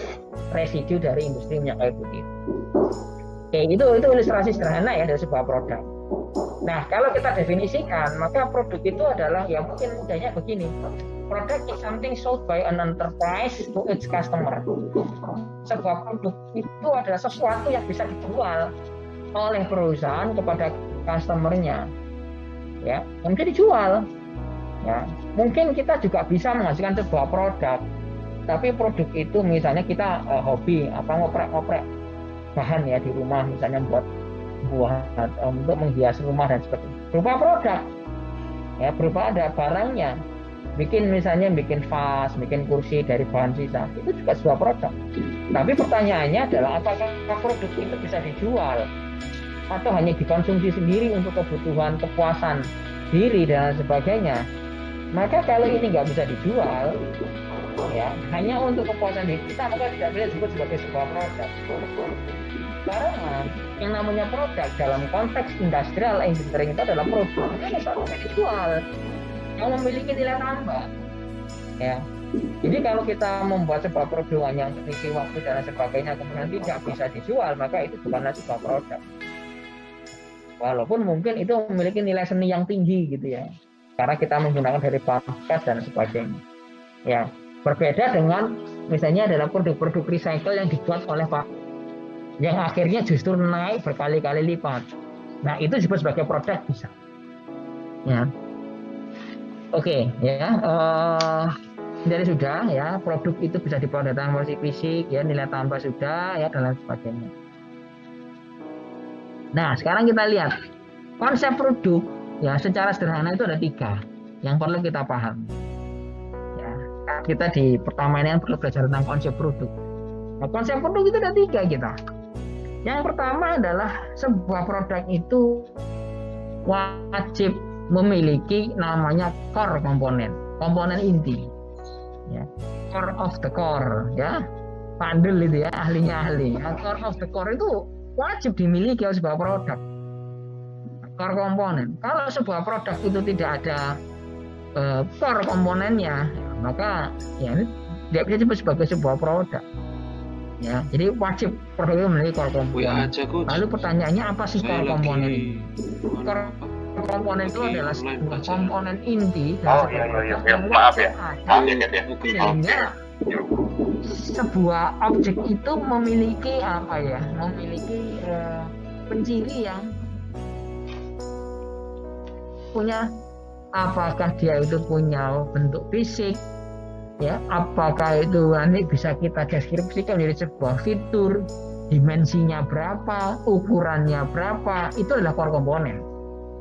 residu dari industri minyak kayu putih. Oke, itu ilustrasi sederhana ya dari sebuah produk. Nah, kalau kita definisikan, maka produk itu adalah ya mungkin mudahnya begini. Product is something sold by an enterprise to its customer. Sebuah produk itu adalah sesuatu yang bisa dijual oleh perusahaan kepada customernya. Ya, yang bisa dijual. Ya, mungkin kita juga bisa menghasilkan sebuah produk, tapi produk itu misalnya kita hobi ngoprek bahan ya di rumah, misalnya buat untuk menghias rumah dan sebagainya, berupa produk ya, berupa ada barangnya, bikin vas, bikin kursi dari bahan sisa, itu juga sebuah produk. Tapi pertanyaannya adalah apakah produk itu bisa dijual atau hanya dikonsumsi sendiri untuk kebutuhan kepuasan diri dan sebagainya. Maka kalau ini nggak bisa dijual ya, hanya untuk kepuasan diri kita, maka tidak bisa disebut sebagai sebuah produk. Karena yang namanya produk dalam konteks industrial engineering itu adalah produk yang bisa dijual, yang memiliki nilai tambah ya. Jadi kalau kita membuat sebuah produk hanya untuk isi waktu dan sebagainya kemudian tidak bisa dijual, maka itu bukanlah sebuah produk, walaupun mungkin itu memiliki nilai seni yang tinggi gitu ya, karena kita menggunakan dari bahan bekas dan sebagainya ya. Berbeda dengan misalnya adalah produk-produk recycle yang dibuat oleh yang akhirnya justru naik berkali-kali lipat. Nah, itu disebut sebagai produk bisa. Ya. Oke, ya. Dari sudah ya, produk itu bisa dibawa datang versi fisik ya, nilai tambah sudah ya, dan lain sebagainya. Nah, sekarang kita lihat konsep produk ya, secara sederhana itu ada 3 yang perlu kita paham. Ya, kita di pertama ini perlu belajar tentang konsep produk. Nah, konsep produk itu ada 3 kita. Yang pertama adalah sebuah produk itu wajib memiliki namanya core komponen inti. Ya, core of the core ya. Pandel itu ya, ahlinya ahli. Core of the core itu wajib dimiliki oleh sebuah produk. Core komponen. Kalau sebuah produk itu tidak ada core komponennya, maka ya ini tidak bisa disebut sebagai sebuah produk. Ya, jadi wajib produk itu memiliki core komponen. Lalu pertanyaannya apa sih core komponen? Core komponen itu adalah komponen inti dari maaf ya. Sehingga sebuah objek itu memiliki memiliki penciri yang punya, apakah dia itu punya bentuk fisik ya, apakah itu nanti bisa kita deskripsikan menjadi sebuah fitur, dimensinya berapa, ukurannya berapa, itu adalah core komponen.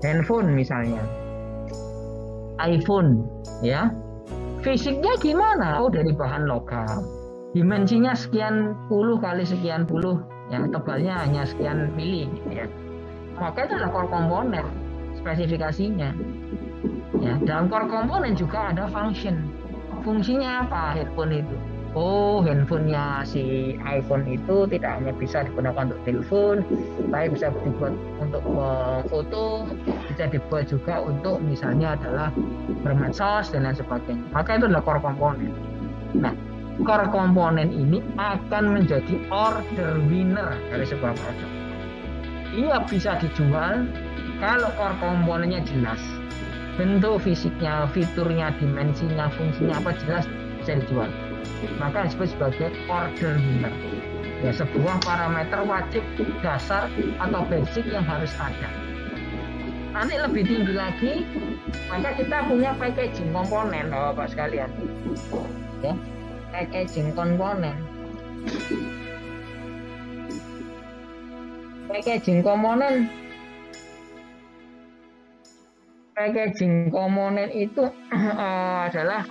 Handphone misalnya, iPhone ya, fisiknya gimana? Oh, dari bahan logam, dimensinya sekian puluh kali sekian puluh ya, tebalnya hanya sekian mili ya, maka itu adalah core komponen spesifikasinya ya. Dalam core komponen juga ada function. Fungsinya apa headphone itu? oh handphonenya si iPhone itu tidak hanya bisa digunakan untuk telepon, tapi bisa dibuat untuk foto, bisa dibuat juga untuk misalnya adalah bermedsos dan lain sebagainya. Maka itu adalah core komponen. Nah, core komponen ini akan menjadi order winner dari sebuah produk. Ia bisa dijual kalau core komponennya jelas, bentuk fisiknya, fiturnya, dimensinya, fungsinya apa jelas, bisa dijual. Maka disebut sebagai order winner. Ya, sebuah parameter wajib dasar atau basic yang harus ada. Nanti lebih tinggi lagi, maka kita punya packaging komponen, Bapak sekalian. Ya, packaging komponen. Packaging komponen itu adalah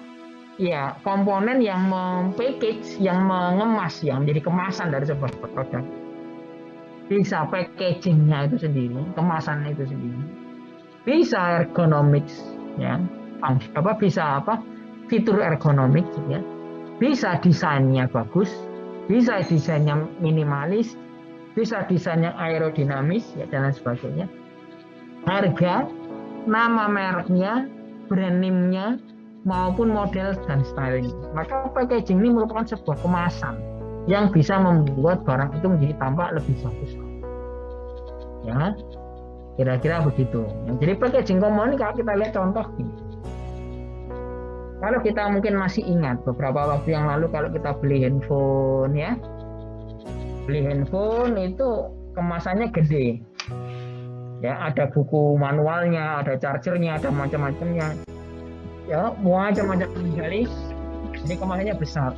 ya komponen yang mempackage, yang mengemas, yang menjadi kemasan dari sebuah produk. Bisa packagingnya itu sendiri, kemasannya itu sendiri. Bisa ergonomics, ya, fitur ergonomik, ya. Bisa desainnya bagus, bisa desainnya minimalis, bisa desainnya aerodinamis, ya, dan lain sebagainya. Harga, nama mereknya, brand name-nya, maupun model dan styling. Maka packaging ini merupakan sebuah kemasan yang bisa membuat barang itu menjadi tampak lebih bagus. Ya, kira-kira begitu. Jadi packaging komponen kalau kita lihat contoh ini. Kalau kita mungkin masih ingat beberapa waktu yang lalu kalau kita beli handphone, ya, beli handphone itu kemasannya gede. Ya, ada buku manualnya, ada chargernya, ada macam-macamnya. Ya, macam-macam sekali. Jadi kemasannya besar.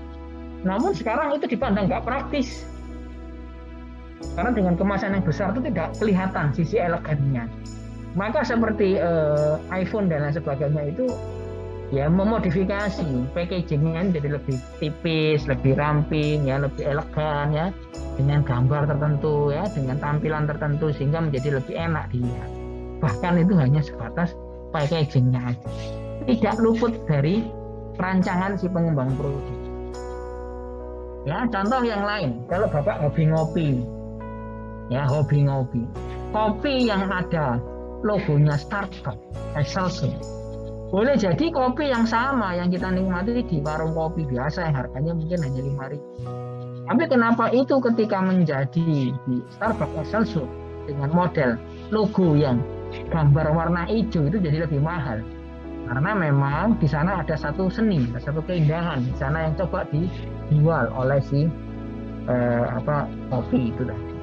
Namun sekarang itu dipandang nggak praktis. Karena dengan kemasan yang besar itu tidak kelihatan sisi elegannya. Maka seperti iPhone dan lain sebagainya itu ya memodifikasi packagingnya jadi lebih tipis, lebih ramping, ya, lebih elegan, ya, dengan gambar tertentu, ya, dengan tampilan tertentu sehingga menjadi lebih enak dilihat. Bahkan itu hanya sebatas packagingnya aja. Tidak luput dari perancangan si pengembang produk. Ya, contoh yang lain, kalau Bapak hobi ngopi, ya, hobi ngopi, kopi yang ada logonya Starbucks, Excelsior, boleh jadi kopi yang sama yang kita nikmati di warung kopi biasa yang harganya mungkin hanya 5.000. Tapi kenapa itu ketika menjadi di Starbucks Excelsior dengan model logo yang gambar warna hijau itu jadi lebih mahal? Karena memang di sana ada satu seni, satu keindahan di sana yang coba dijual oleh si kopi itu tadi.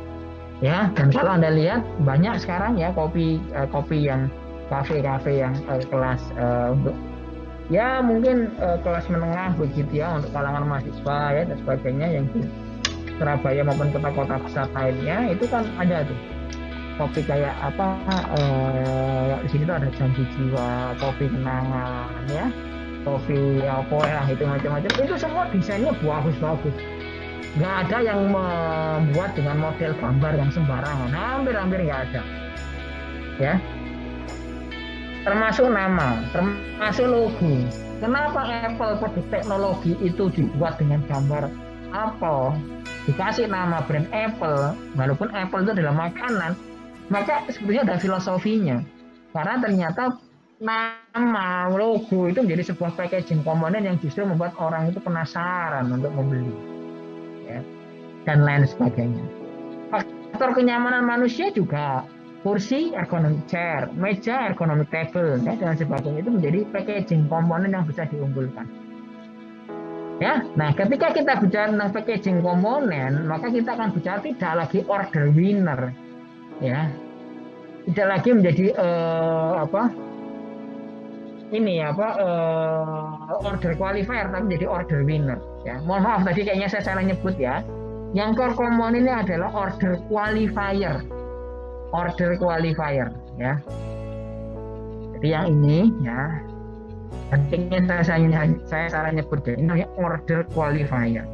Ya, dan kalau Anda lihat banyak sekarang ya kopi yang kafe-kafe yang kelas untuk ya mungkin kelas menengah begitu ya, untuk kalangan mahasiswa, ya, dan sebagainya yang di Surabaya maupun kota-kota besar lainnya itu kan ada tuh kopi kayak di sini tuh ada Janji Jiwa, kopi kenangan, ya, kopi apa ya, itu macam-macam. Itu semua desainnya bagus-bagus. Nggak ada yang membuat dengan model gambar yang sembarangan, hampir nggak ada, ya. Termasuk nama, termasuk logo. Kenapa Apple produk teknologi itu dibuat dengan gambar Apple, dikasih nama brand Apple, walaupun Apple itu adalah makanan? Maka sebetulnya ada filosofinya. Karena ternyata nama, logo itu menjadi sebuah packaging komponen yang justru membuat orang itu penasaran untuk membeli, ya, dan lain sebagainya. Faktor kenyamanan manusia juga, kursi ergonomic chair, meja ergonomic table, ya, dan sebagainya itu menjadi packaging komponen yang bisa diunggulkan. Ya, nah ketika kita bicara tentang packaging komponen, maka kita akan bicara tidak lagi order winner, ya, tidak lagi menjadi order qualifier, tapi menjadi order winner, ya. Mohon maaf tadi kayaknya saya salah nyebut, ya. Yang core komponen ini adalah order qualifier, ya. Jadi yang ini, ya, pentingnya saya salah nyebut, ya. Ini namanya order qualifier.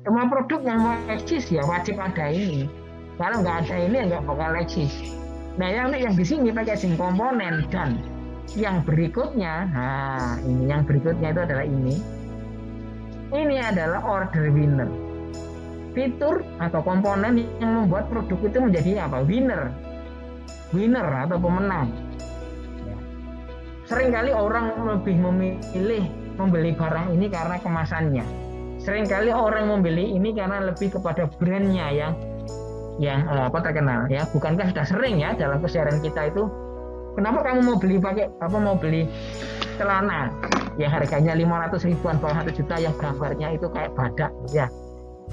Semua produk yang mau eksis ya wajib ada ini. Kalau nggak ada ini nggak bakal eksis. Nah, yang di sini packaging komponen dan yang berikutnya, ini yang berikutnya itu adalah ini. Ini adalah order winner. Fitur atau komponen yang membuat produk itu menjadi apa? Winner atau pemenang. Seringkali orang lebih memilih membeli barang ini karena kemasannya. Seringkali orang membeli ini karena lebih kepada brandnya yang terkenal ya. Bukankah sudah sering ya dalam keseharian kita itu, kenapa kamu mau beli celana yang harganya 500 ribuan bawah 1 juta yang gambarnya itu kayak badak ya,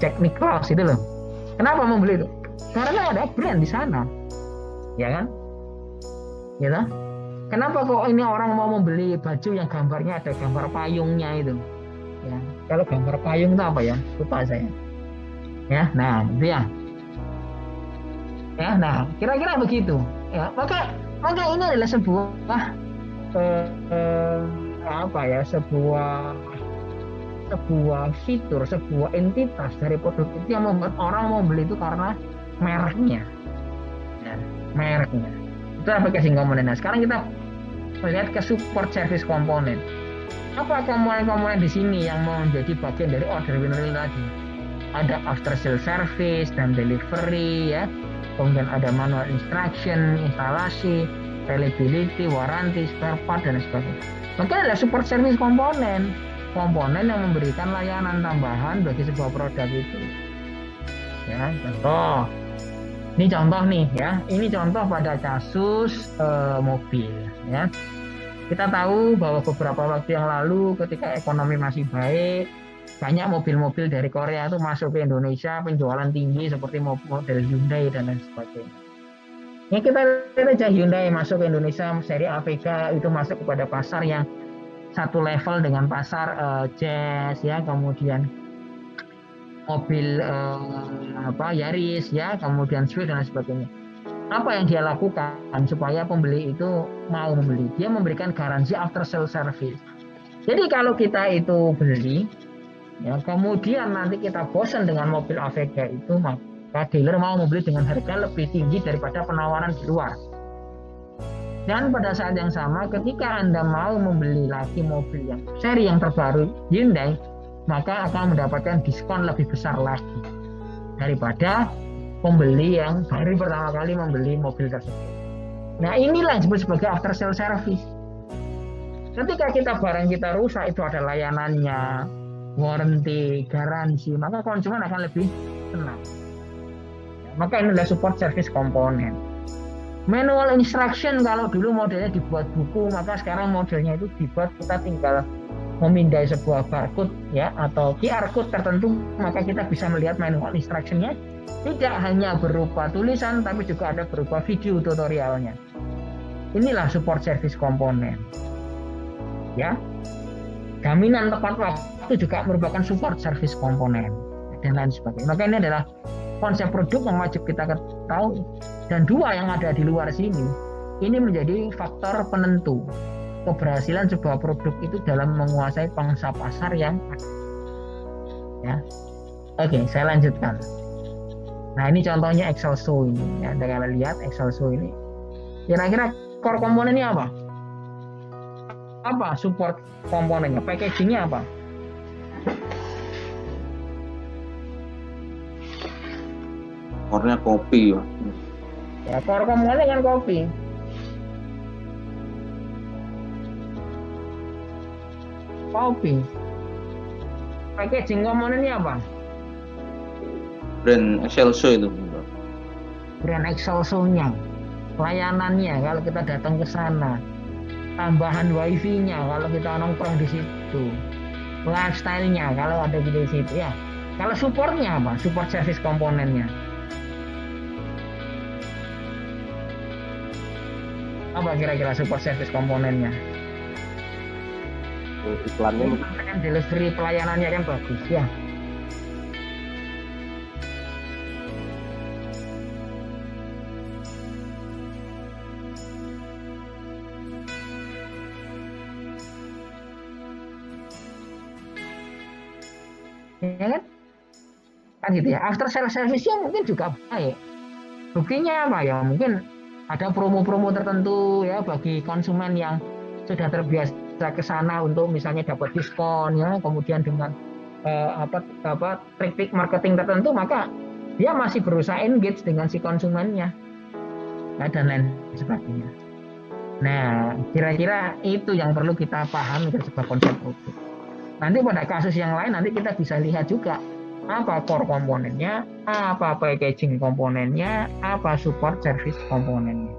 Jack Nicklaus itu loh. Kenapa mau beli itu? Karena ada brand di sana, ya kan? Gitu. Kenapa kok ini orang mau membeli baju yang gambarnya ada gambar payungnya itu? Ya, kalau gambar payung itu apa ya? Lupa saya. Ya, nah itu ya. Ya, nah kira-kira begitu. Ya, maka ini adalah sebuah sebuah fitur, sebuah entitas dari produk itu yang membuat orang mau beli itu karena mereknya. Ya, mereknya. Itu packaging komponen. Nah, sekarang kita melihat ke support service komponen. Apa komponen-komponen di sini yang menjadi bagian dari order winner tadi? Ada after sale service dan delivery ya. Kemudian ada manual instruction, instalasi, reliability, warranty, spare part dan sebagainya. Maka adalah support service komponen yang memberikan layanan tambahan bagi sebuah produk itu. Ya, contoh. Ini contoh nih ya. Ini contoh pada kasus mobil ya. Kita tahu bahwa beberapa waktu yang lalu ketika ekonomi masih baik, banyak mobil-mobil dari Korea itu masuk ke Indonesia, penjualan tinggi seperti model Hyundai dan lain sebagainya. Ya, kita lihat aja Hyundai masuk ke Indonesia, seri AVK itu masuk kepada pasar yang satu level dengan pasar Jazz ya, kemudian mobil Yaris ya, kemudian Swift dan lain sebagainya. Apa yang dia lakukan supaya pembeli itu mau membeli? Dia memberikan garansi after sale service. Jadi kalau kita itu beli ya, kemudian nanti kita bosan dengan mobil AVK itu, maka dealer mau membeli dengan harga lebih tinggi daripada penawaran di luar. Dan pada saat yang sama, ketika Anda mau membeli lagi mobil yang seri yang terbaru Hyundai, maka akan mendapatkan diskon lebih besar lagi daripada pembeli yang baru pertama kali membeli mobil tersebut. Nah, inilah yang disebut sebagai after sale service. Ketika barang kita rusak, itu ada layanannya, warranty, garansi, maka konsumen akan lebih tenang. Maka ini adalah support service komponen. Manual instruction, kalau dulu modelnya dibuat buku, maka sekarang modelnya itu dibuat kita tinggal memindai sebuah barcode ya atau QR code tertentu, maka kita bisa melihat manual instruction-nya. Tidak hanya berupa tulisan, tapi juga ada berupa video tutorialnya. Inilah support service komponen. Ya, jaminan tepat waktu juga merupakan support service komponen dan lain sebagainya. Maka ini adalah konsep produk yang wajib kita ketahui. Dan dua yang ada di luar sini, ini menjadi faktor penentu keberhasilan sebuah produk itu dalam menguasai pangsa pasar yang ada. Ya, oke, saya lanjutkan. Nah, ini contohnya Excelso ini. Ya, Anda kalau lihat Excelso ini, kira-kira core komponennya apa? Apa support komponennya? Packagingnya apa? Core-nya kopi ya. Ya, core komponennya kan kopi. Kopi. Packaging komponennya apa? Brand Excelso itu. Brand Excelso-nya, layanannya kalau kita datang ke sana, tambahan wifi-nya kalau kita nongkrong di situ, lifestyle-nya kalau ada di situ ya. Kalau support-nya apa? Support service komponennya. Apa kira-kira support service komponennya? Iklannya Kan delivery pelayanannya kan bagus ya. Ya kan gitu ya. After sales service-nya mungkin juga baik. Buktinya apa ya? Mungkin ada promo-promo tertentu ya bagi konsumen yang sudah terbiasa ke sana untuk misalnya dapat diskon ya, kemudian dengan trik-trik marketing tertentu, maka dia masih berusaha engage dengan si konsumennya, nah, dan lain sebagainya. Nah, kira-kira itu yang perlu kita pahami dari sebuah konsep produk. Nanti pada kasus yang lain nanti kita bisa lihat juga apa core komponennya, apa packaging komponennya, apa support service komponennya.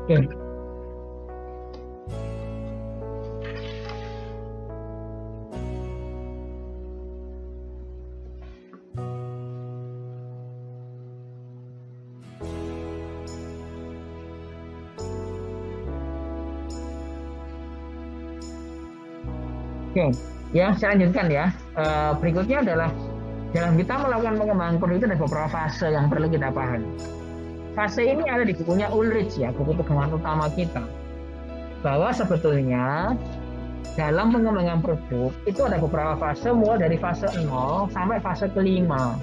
Oke. Oke, ya saya lanjutkan ya. Berikutnya adalah dalam kita melakukan pengembangan produk itu ada beberapa fase yang perlu kita pahami. Fase ini ada di bukunya Ulrich ya, buku pegangan utama kita. Bahwa sebetulnya dalam pengembangan produk itu ada beberapa fase, mulai dari fase 0 sampai fase kelima.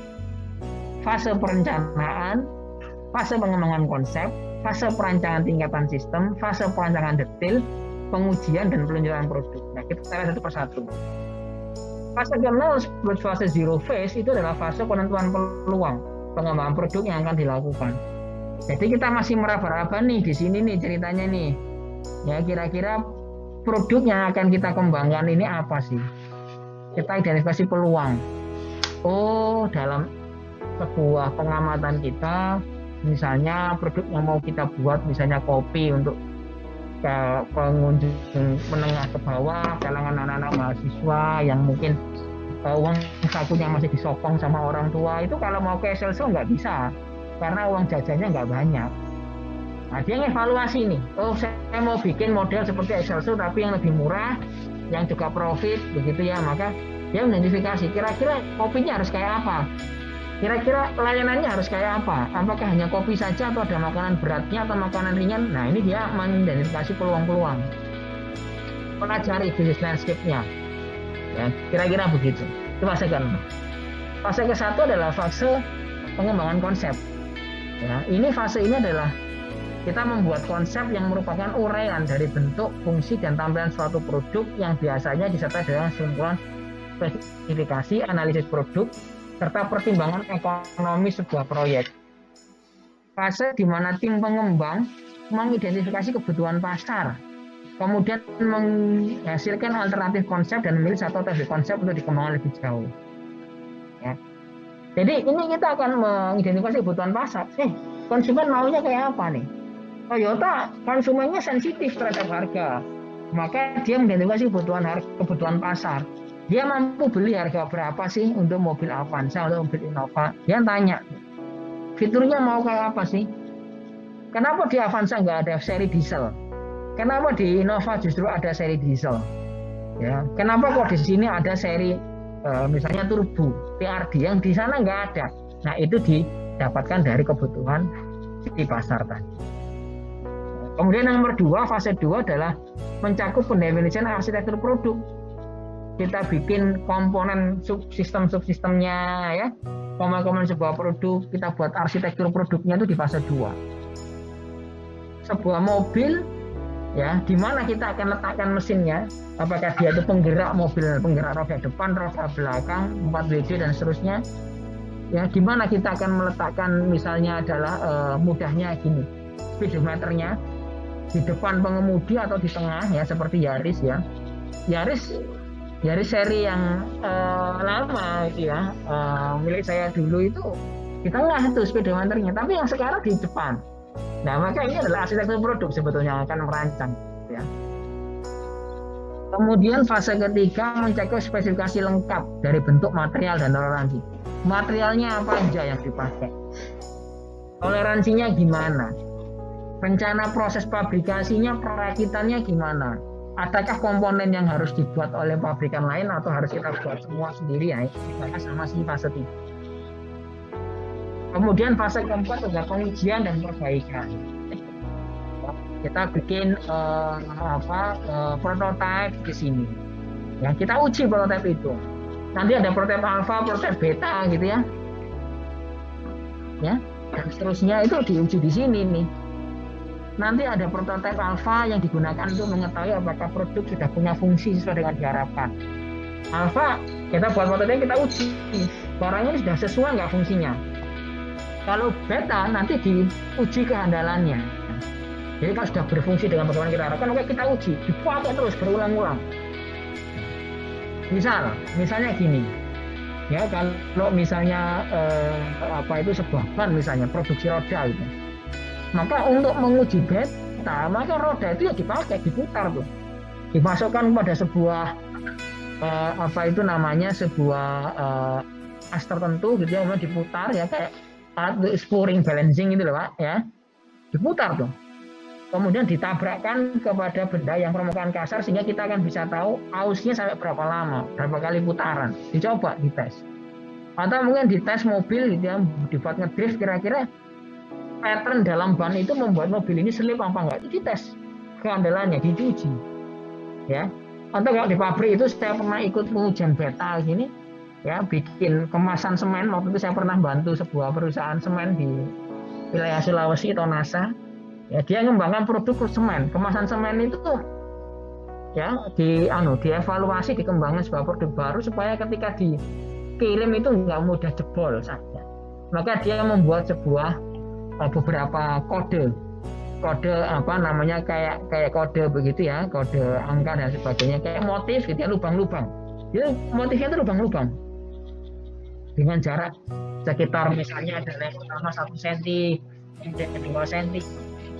Fase perencanaan, fase pengembangan konsep, fase perancangan tingkatan sistem, fase perancangan detail, pengujian dan peluncuran produk. Nah, kita lihat satu persatu. Fase ke-0 disebut fase zero phase, itu adalah fase penentuan peluang pengembangan produk yang akan dilakukan. Jadi kita masih meraba-raba nih di sini nih ceritanya nih. Ya, kira-kira produk yang akan kita kembangkan ini apa sih? Kita identifikasi peluang. Oh, dalam sebuah pengamatan kita, misalnya produk yang mau kita buat, misalnya kopi untuk pengunjung menengah ke bawah, kalangan anak-anak mahasiswa yang mungkin uang sakunya masih disokong sama orang tua, itu kalau mau ke Excelso nggak bisa karena uang jajannya nggak banyak. Nah, dia ngevaluasi nih, oh saya mau bikin model seperti Excelso tapi yang lebih murah, yang juga profit begitu ya, maka dia mengidentifikasi kira-kira kopinya harus kayak apa, kira-kira layanannya harus kayak apa, apakah hanya kopi saja atau ada makanan beratnya atau makanan ringan. Nah, ini dia mengidentifikasi peluang-peluang, pelajari bisnis landscape-nya ya, kira-kira begitu. Itu fase ke-6. Fase ke-1 adalah fase pengembangan konsep ya. Fase ini adalah kita membuat konsep yang merupakan uraian dari bentuk, fungsi, dan tampilan suatu produk yang biasanya disertai dengan kumpulan spesifikasi, analisis produk, serta pertimbangan ekonomi sebuah proyek. Fase di mana tim pengembang mengidentifikasi kebutuhan pasar, kemudian menghasilkan alternatif konsep dan memilih satu atau dua konsep untuk dikembangkan lebih jauh. Ya. Jadi ini kita akan mengidentifikasi kebutuhan pasar. Konsumen maunya kayak apa nih? Toyota konsumennya sensitif terhadap harga, maka dia mengidentifikasi kebutuhan pasar. Dia mampu beli harga berapa sih untuk mobil Avanza, untuk mobil Innova? Dia tanya, fiturnya mau kayak apa sih? Kenapa di Avanza nggak ada seri diesel? Kenapa di Innova justru ada seri diesel? Ya, kenapa kok di sini ada seri misalnya turbo, TRD yang di sana nggak ada? Nah, itu didapatkan dari kebutuhan di pasar tadi. Kemudian nomor 2, fase 2 adalah mencakup pendefinisian arsitektur produk. Kita bikin komponen subsistemnya ya, komponen sebuah produk, kita buat arsitektur produknya itu di fase 2. Sebuah mobil ya, di mana kita akan letakkan mesinnya, apakah dia itu penggerak mobil, penggerak roda depan, roda belakang, 4WD dan seterusnya. Ya, di mana kita akan meletakkan misalnya adalah mudahnya gini, speedometernya di depan pengemudi atau di tengah ya, seperti Yaris ya. Yaris seri yang lama itu ya, milik saya dulu itu di tengah itu speedometernya, tapi yang sekarang di depan. Nah, maka ini adalah arsitektur produk sebetulnya yang akan merancang ya. Kemudian fase ketiga mencakup spesifikasi lengkap dari bentuk, material, dan toleransi. Materialnya apa aja yang dipakai, toleransinya gimana, rencana proses pabrikasinya, perakitannya gimana, adakah komponen yang harus dibuat oleh pabrikan lain atau harus kita buat semua sendiri ya, kita sama si fase 3. Kemudian fase keempat adalah pengujian dan perbaikan. kita bikin prototipe di sini. Ya, kita uji prototipe itu. Nanti ada prototipe alpha, prototipe beta gitu ya. Ya, dan seterusnya itu diuji di sini nih. Nanti ada prototipe alpha yang digunakan untuk mengetahui apakah produk sudah punya fungsi sesuai dengan diharapkan. Alpha, kita buat prototipe, kita uji barang ini sudah sesuai nggak fungsinya. Kalau beta nanti diuji kehandalannya. Jadi kalau sudah berfungsi dengan bagaimana kita harapkan, oke kita uji, dipakai terus berulang-ulang. Misalnya gini, ya kalau misalnya sebuah ban misalnya produksi roda gitu, maka untuk menguji beta, maka roda itu ya dipakai, diputar tuh, dimasukkan pada sebuah sebuah as tertentu gitu ya, kemudian diputar ya kayak alat spring balancing gitu loh Pak ya, diputar tuh. Kemudian ditabrakkan kepada benda yang permukaan kasar sehingga kita akan bisa tahu ausnya sampai berapa lama, berapa kali putaran. Dicoba, dites. Atau mungkin dites mobil gitu ya, dibuat ngedrift kira-kira pattern dalam ban itu membuat mobil ini selip apa enggak. Itu dites keandalannya, diuji. Ya. Atau kalau di pabrik itu saya pernah ikut pengujian beta gini, ya bikin kemasan semen. Waktu itu saya pernah bantu sebuah perusahaan semen di wilayah Sulawesi, Tonasa. Ya, dia mengembangkan produk semen, kemasan semen itu ya dievaluasi, dikembangkan sebuah produk baru supaya ketika dikirim itu nggak mudah jebol saja. Maka dia membuat sebuah beberapa kode kayak kode begitu ya, kode angka dan sebagainya, kayak motif gitu ya, lubang-lubang. Jadi motifnya itu lubang-lubang dengan jarak sekitar misalnya ada level pertama 1 cm, kemudian 2 cm.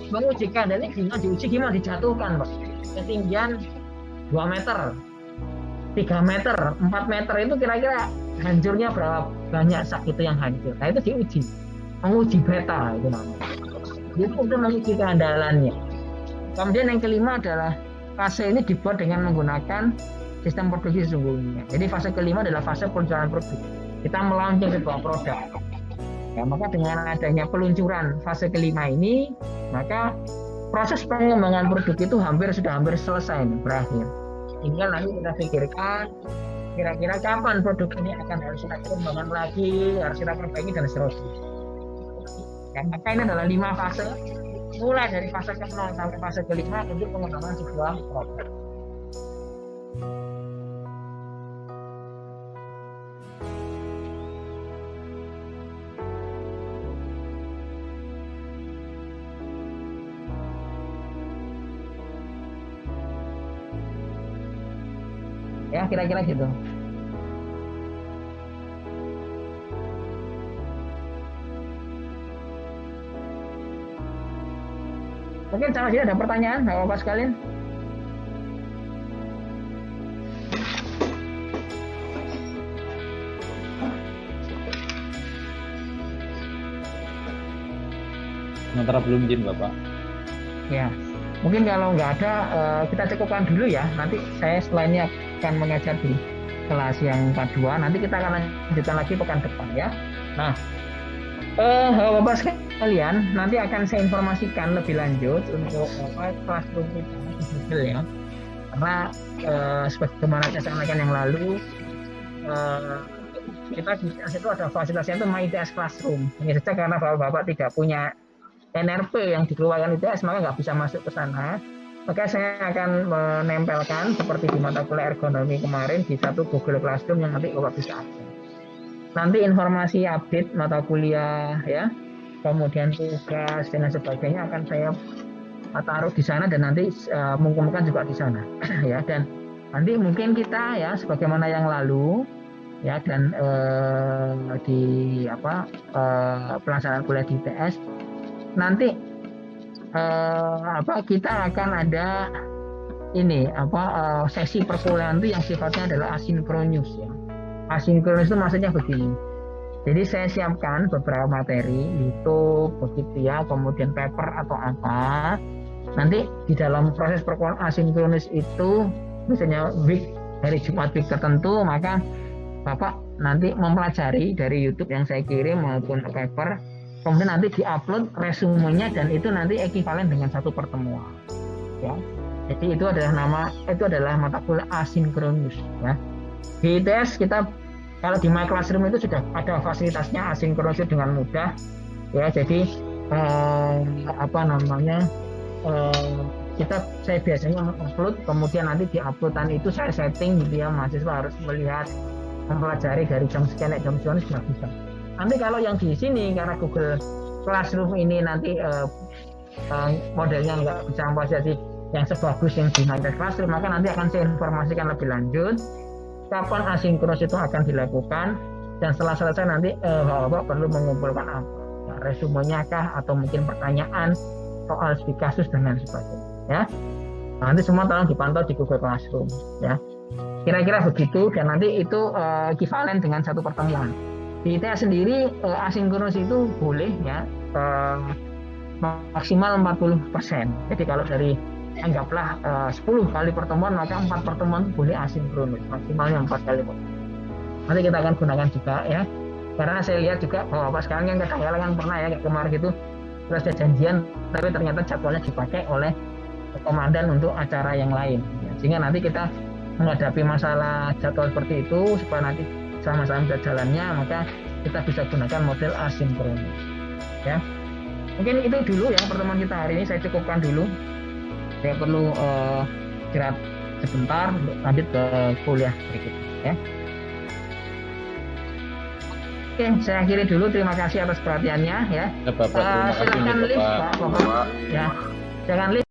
Mengujikan dan ini diuji gimana dijatuhkan Pak, ketinggian 2 meter, 3 meter, 4 meter itu kira-kira hancurnya berapa banyak sak itu yang hancur. Nah itu diuji, menguji beta itu namanya. Itu untuk menguji keandalannya. Kemudian yang kelima adalah fase ini dibuat dengan menggunakan sistem produksi sesungguhnya. Jadi fase kelima adalah fase peluncuran produk. Kita melaunching sebuah produk. Ya, maka dengan adanya peluncuran fase kelima ini, maka proses pengembangan produk itu sudah hampir selesai nih, berakhir. Tinggal nanti kita pikirkan kira-kira kapan produk ini harus kita kembangkan lagi, harus kita perbaiki dan seterusnya. Ya, maka ini adalah 5 fase, mulai dari fase ke-0 sampai fase ke-5 untuk pengembangan sebuah produk. Ya kira-kira gitu. Mungkin sampai sini ada pertanyaan, Bapak sekalian? Sementara belum izin Bapak. Ya. Mungkin kalau nggak ada, kita cukupkan dulu ya. Nanti saya setelah ini akan mengajar di kelas yang 42. Nanti kita akan lanjutkan lagi pekan depan ya. Nah, Bapak sekalian, nanti akan saya informasikan lebih lanjut untuk kelas di Google ya. Karena sebagaimana saya sampaikan yang lalu, kita di ITS itu ada fasilitasnya itu My ITS Classroom. Hanya saja karena Bapak tidak punya NRP yang dikeluarkan ITS, maka nggak bisa masuk ke sana. Maka saya akan menempelkan seperti di mata kuliah ergonomi kemarin di satu Google Classroom yang nanti Bapak bisa akses. Nanti informasi update mata kuliah ya, kemudian tugas dan sebagainya akan saya taruh di sana dan nanti mengumumkan juga di sana ya. Dan nanti mungkin kita ya sebagaimana yang lalu ya, dan di pelaksanaan kuliah di ITS nanti kita akan ada ini sesi perkuliahan itu yang sifatnya adalah asinkronus ya. Asinkronus itu maksudnya begini. Jadi saya siapkan beberapa materi YouTube begitu ya, kemudian paper atau apa. Nanti di dalam proses perkuliahan asinkronus itu misalnya hari Jumat week tertentu, maka Bapak nanti mempelajari dari YouTube yang saya kirim maupun paper kemudian nanti diupload resumenya dan itu nanti ekivalen dengan satu pertemuan. Ya. Jadi itu adalah mata kuliah asinkronus. Ya. Di ITS kita kalau di My Classroom itu sudah ada fasilitasnya asinkronus dengan mudah. Ya, jadi saya biasanya mengupload, kemudian nanti di uploadan itu saya setting gitu ya, mahasiswa harus melihat, mempelajari dari jam sekian sampai jam sekian sudah bisa. Nanti kalau yang di sini karena Google Classroom ini nanti modelnya nggak bisa memfasilitasi yang sebagus yang di My Classroom, maka nanti akan saya informasikan lebih lanjut kapan asinkronus itu akan dilakukan, dan setelah selesai nanti Bapak perlu mengumpulkan apa, nah, resumenya kah atau mungkin pertanyaan soal studi kasus dan lain sebagainya. Ya, nah, nanti semua tolong dipantau di Google Classroom. Ya, kira-kira begitu, dan nanti itu ekivalen dengan satu pertemuan. Di ITS sendiri asinkronus itu boleh ya maksimal 40%. Jadi kalau dari anggaplah 10 kali pertemuan, maka 4 pertemuan boleh asinkronus, maksimalnya 4 kali pertemuan. Nanti kita akan gunakan juga ya, karena saya lihat juga Bapak sekarang yang kadang-kadang kan pernah ya kayak kemarin gitu, terus ada janjian tapi ternyata jadwalnya dipakai oleh komandan untuk acara yang lain ya, sehingga nanti kita menghadapi masalah jadwal seperti itu supaya nanti sama-sama bisa jalannya, maka kita bisa gunakan model asinkronus ya. Mungkin itu dulu ya pertemuan kita hari ini, saya cukupkan dulu. Saya perlu istirahat sebentar untuk lanjut ke kuliah berikutnya ya. Oke, saya akhiri dulu. Terima kasih atas perhatiannya ya. Ya, Bapak, terima kasih silakan nih, lift Bapak. Bapak. Ya, silakan lift.